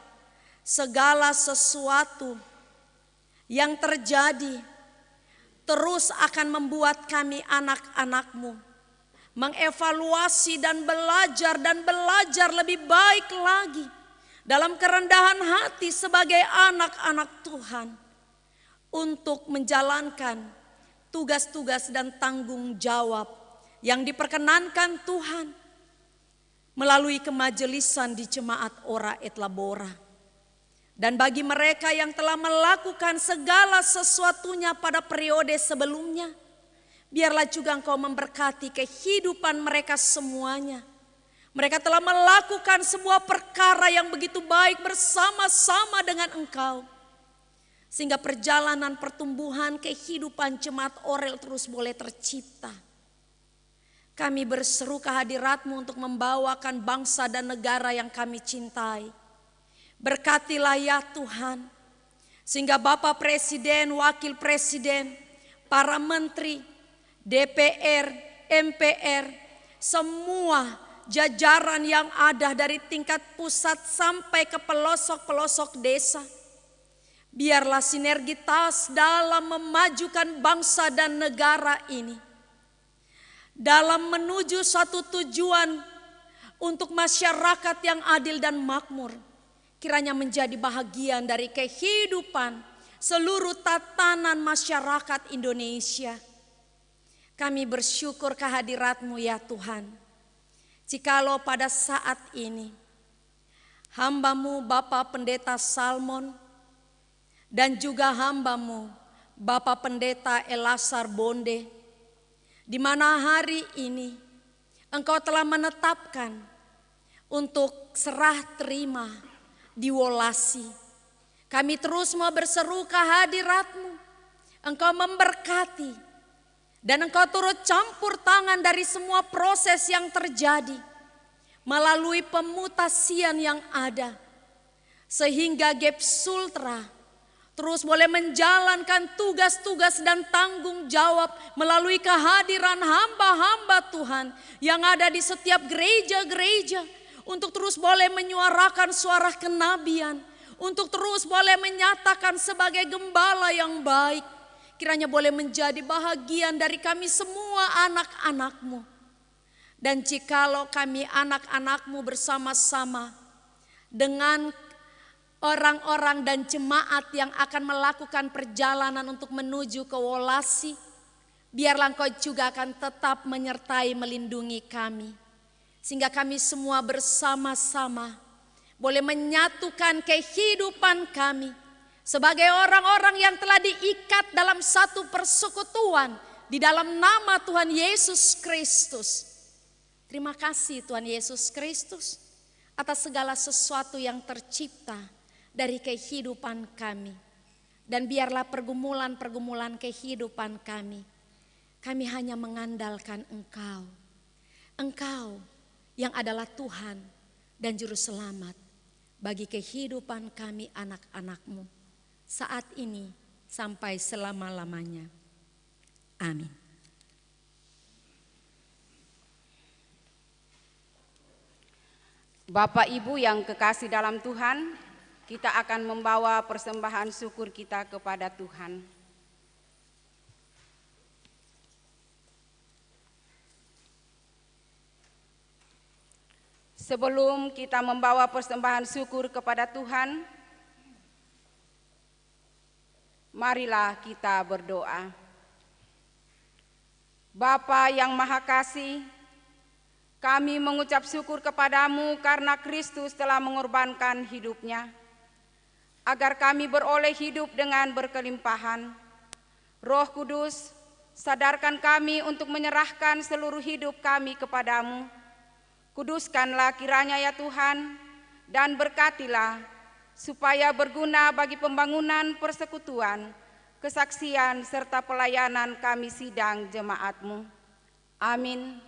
segala sesuatu yang terjadi terus akan membuat kami anak-anak-Mu mengevaluasi dan belajar lebih baik lagi dalam kerendahan hati sebagai anak-anak Tuhan untuk menjalankan tugas-tugas dan tanggung jawab yang diperkenankan Tuhan melalui kemajelisan di Jemaat Ora et Labora. Dan bagi mereka yang telah melakukan segala sesuatunya pada periode sebelumnya, biarlah juga Engkau memberkati kehidupan mereka semuanya. Mereka telah melakukan sebuah perkara yang begitu baik bersama-sama dengan Engkau. Sehingga perjalanan pertumbuhan kehidupan Jemaat Orel terus boleh tercipta. kami berseru kehadirat-Mu untuk membawakan bangsa dan negara yang kami cintai. Berkatilah ya Tuhan, sehingga Bapak Presiden, Wakil Presiden, para menteri, DPR, MPR, semua jajaran yang ada dari tingkat pusat sampai ke pelosok-pelosok desa. Biarlah sinergitas dalam memajukan bangsa dan negara ini, dalam menuju satu tujuan untuk masyarakat yang adil dan makmur, kiranya menjadi bahagian dari kehidupan seluruh tatanan masyarakat Indonesia. Kami bersyukur kehadirat-Mu ya Tuhan. Jikalau pada saat ini hamba-Mu Bapak Pendeta Salmon dan juga hamba-Mu Bapak Pendeta Elasar Bonde, di mana hari ini Engkau telah menetapkan untuk serah terima di Wolasi. Kami terus mau berseru kehadirat-Mu. Engkau memberkati dan Engkau turut campur tangan dari semua proses yang terjadi melalui pemutasian yang ada, sehingga GEP Sultra terus boleh menjalankan tugas-tugas dan tanggung jawab melalui kehadiran hamba-hamba Tuhan yang ada di setiap gereja-gereja, untuk terus boleh menyuarakan suara kenabian, untuk terus boleh menyatakan sebagai gembala yang baik. Kiranya boleh menjadi bahagian dari kami semua anak-anak-Mu. Dan jikalau kami anak-anak-Mu bersama-sama dengan orang-orang dan jemaat yang akan melakukan perjalanan untuk menuju ke Wolasi, biarlah Engkau juga akan tetap menyertai melindungi kami, sehingga kami semua bersama-sama boleh menyatukan kehidupan kami sebagai orang-orang yang telah diikat dalam satu persekutuan di dalam nama Tuhan Yesus Kristus. Terima kasih Tuhan Yesus Kristus atas segala sesuatu yang tercipta dari kehidupan kami. Dan biarlah pergumulan-pergumulan kehidupan kami hanya mengandalkan Engkau. Engkau yang adalah Tuhan dan Juru Selamat bagi kehidupan kami anak-anak-Mu saat ini sampai selama-lamanya. Amin. Bapak Ibu yang kekasih dalam Tuhan, kita akan membawa persembahan syukur kita kepada Tuhan. Sebelum kita membawa persembahan syukur kepada Tuhan, marilah kita berdoa. Bapa yang Maha Kasih, kami mengucap syukur kepadamu karena Kristus telah mengorbankan hidupnya, agar kami beroleh hidup dengan berkelimpahan. Roh Kudus, sadarkan kami untuk menyerahkan seluruh hidup kami kepadamu. Kuduskanlah kiranya ya Tuhan, dan berkatilah supaya berguna bagi pembangunan persekutuan, kesaksian, serta pelayanan kami sidang jemaat-Mu. Amin.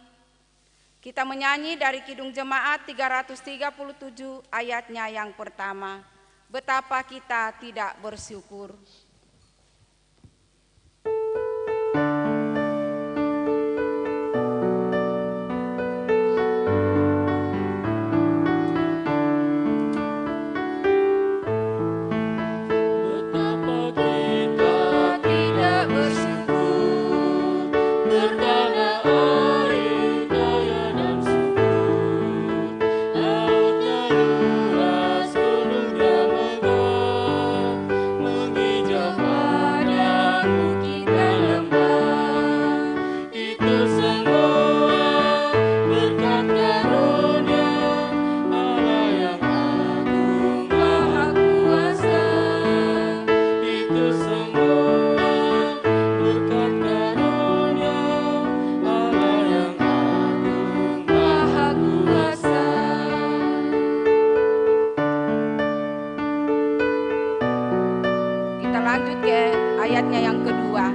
Kita menyanyi dari Kidung Jemaat 337 ayatnya yang pertama. Betapa kita tidak bersyukur. ayatnya yang kedua.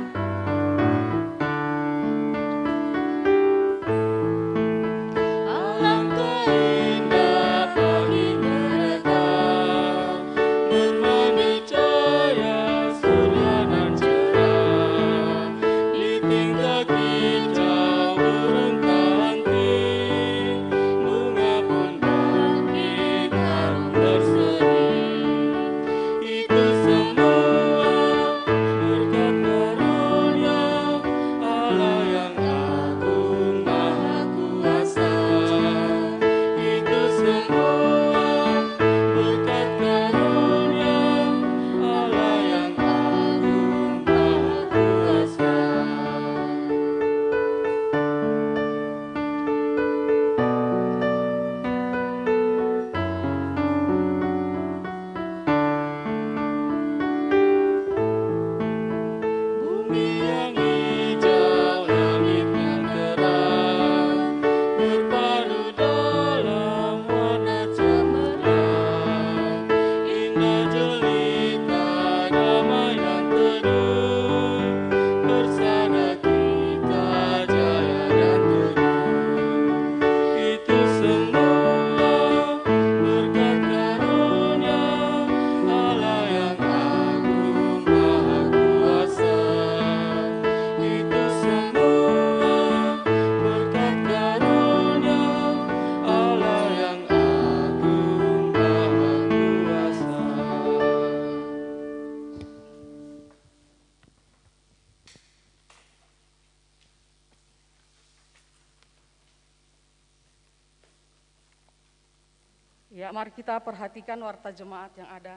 Ya, mari kita perhatikan warta jemaat yang ada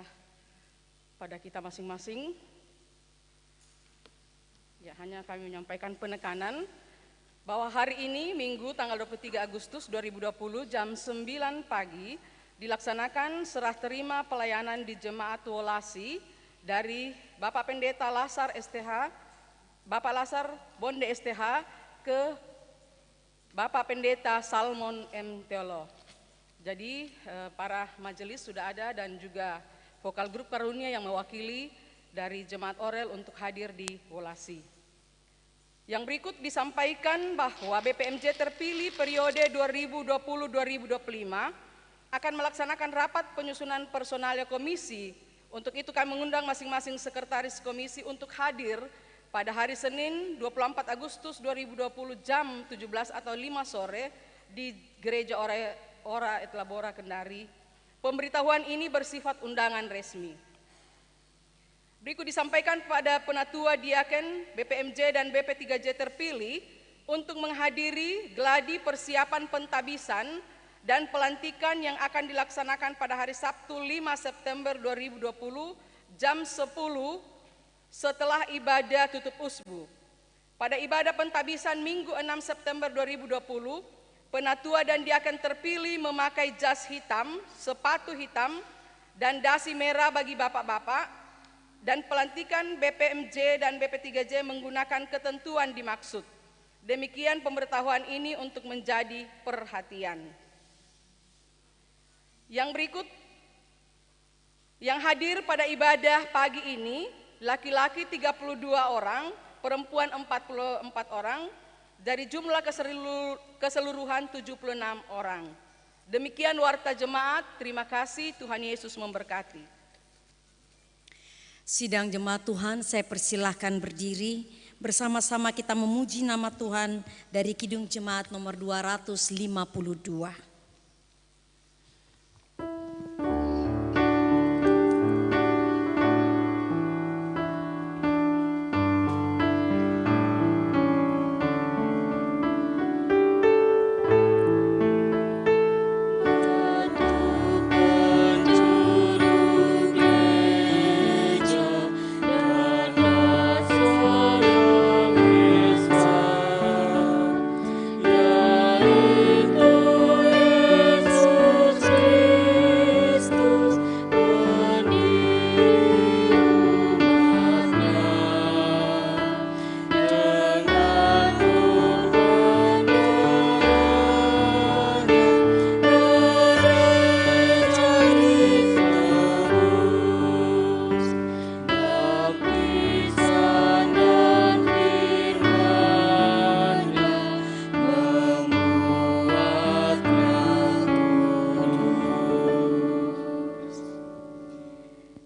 pada kita masing-masing. Ya, hanya kami menyampaikan penekanan bahwa hari ini Minggu tanggal 23 Agustus 2020 jam 9 pagi dilaksanakan serah terima pelayanan di Jemaat Wolasi dari Bapak Pendeta Lasar STH, Bapak Lasar Bonde STH ke Bapak Pendeta Salmon M. Teolo. Jadi para majelis sudah ada dan juga vokal grup karunia yang mewakili dari Jemaat Orel untuk hadir di Wolasi. Yang berikut disampaikan bahwa BPMJ terpilih periode 2020-2025 akan melaksanakan rapat penyusunan personalia komisi. Untuk itu kami mengundang masing-masing sekretaris komisi untuk hadir pada hari Senin 24 Agustus 2020 jam 17 atau 5 sore di Gereja Ora et Labora Kendari. Pemberitahuan ini bersifat undangan resmi. Berikut disampaikan pada penatua diaken BPMJ dan BP3J terpilih untuk menghadiri gladi persiapan pentabisan dan pelantikan yang akan dilaksanakan pada hari Sabtu 5 September 2020 jam 10 setelah ibadah tutup usbu. Pada ibadah pentabisan Minggu 6 September 2020, penatua dan diaken terpilih memakai jas hitam, sepatu hitam, dan dasi merah bagi bapak-bapak, dan pelantikan BPMJ dan BP3J menggunakan ketentuan dimaksud. Demikian pemberitahuan ini untuk menjadi perhatian. Yang berikut, yang hadir pada ibadah pagi ini, laki-laki 32 orang, perempuan 44 orang, dari jumlah keseluruhan 76 orang. Demikian warta jemaat, terima kasih, Tuhan Yesus memberkati. Sidang jemaat Tuhan, saya persilahkan berdiri, bersama-sama kita memuji nama Tuhan dari Kidung Jemaat nomor 252.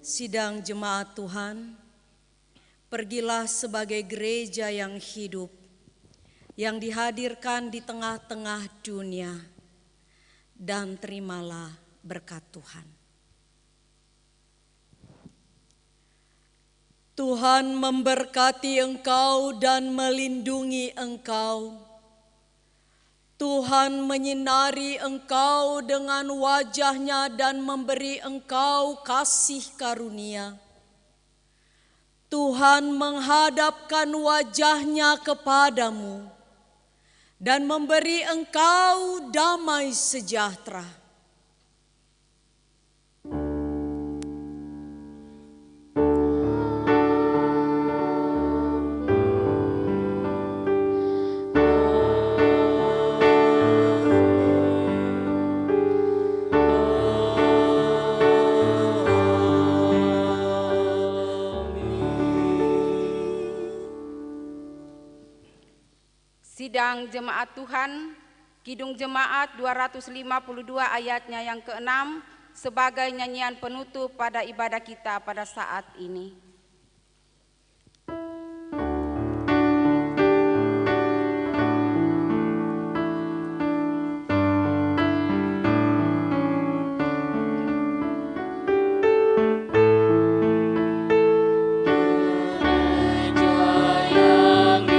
Sidang jemaat Tuhan, pergilah sebagai gereja yang hidup, yang dihadirkan di tengah-tengah dunia, dan terimalah berkat Tuhan. Tuhan memberkati engkau dan melindungi engkau. Tuhan menyinari engkau dengan wajah-Nya dan memberi engkau kasih karunia. Tuhan menghadapkan wajah-Nya kepadamu dan memberi engkau damai sejahtera. Sidang jemaat Tuhan, Kidung Jemaat 252 ayatnya yang ke-6 sebagai nyanyian penutup pada ibadah kita pada saat ini. Yang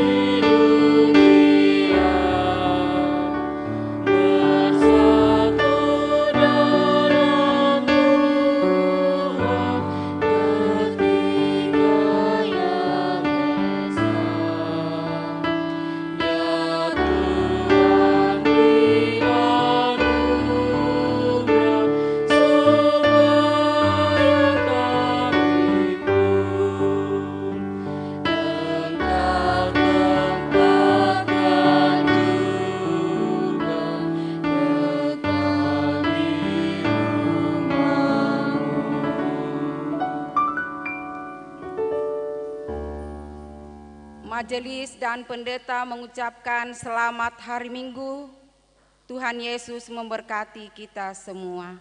di dunia Majelis dan pendeta mengucapkan selamat hari Minggu. Tuhan Yesus memberkati kita semua.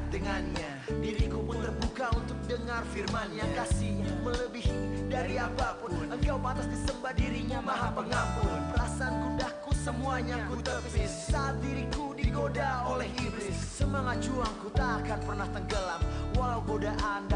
Dengannya diriku pun terbuka untuk dengar firman-Nya. Kasih-Nya melebihi dari apapun. Engkau pantas disembah, dirinya maha pengampun. Perasaanku, dahku, semuanya ku tepis saat diriku digoda oleh iblis. Semangat juangku tak akan pernah tenggelam walau godaan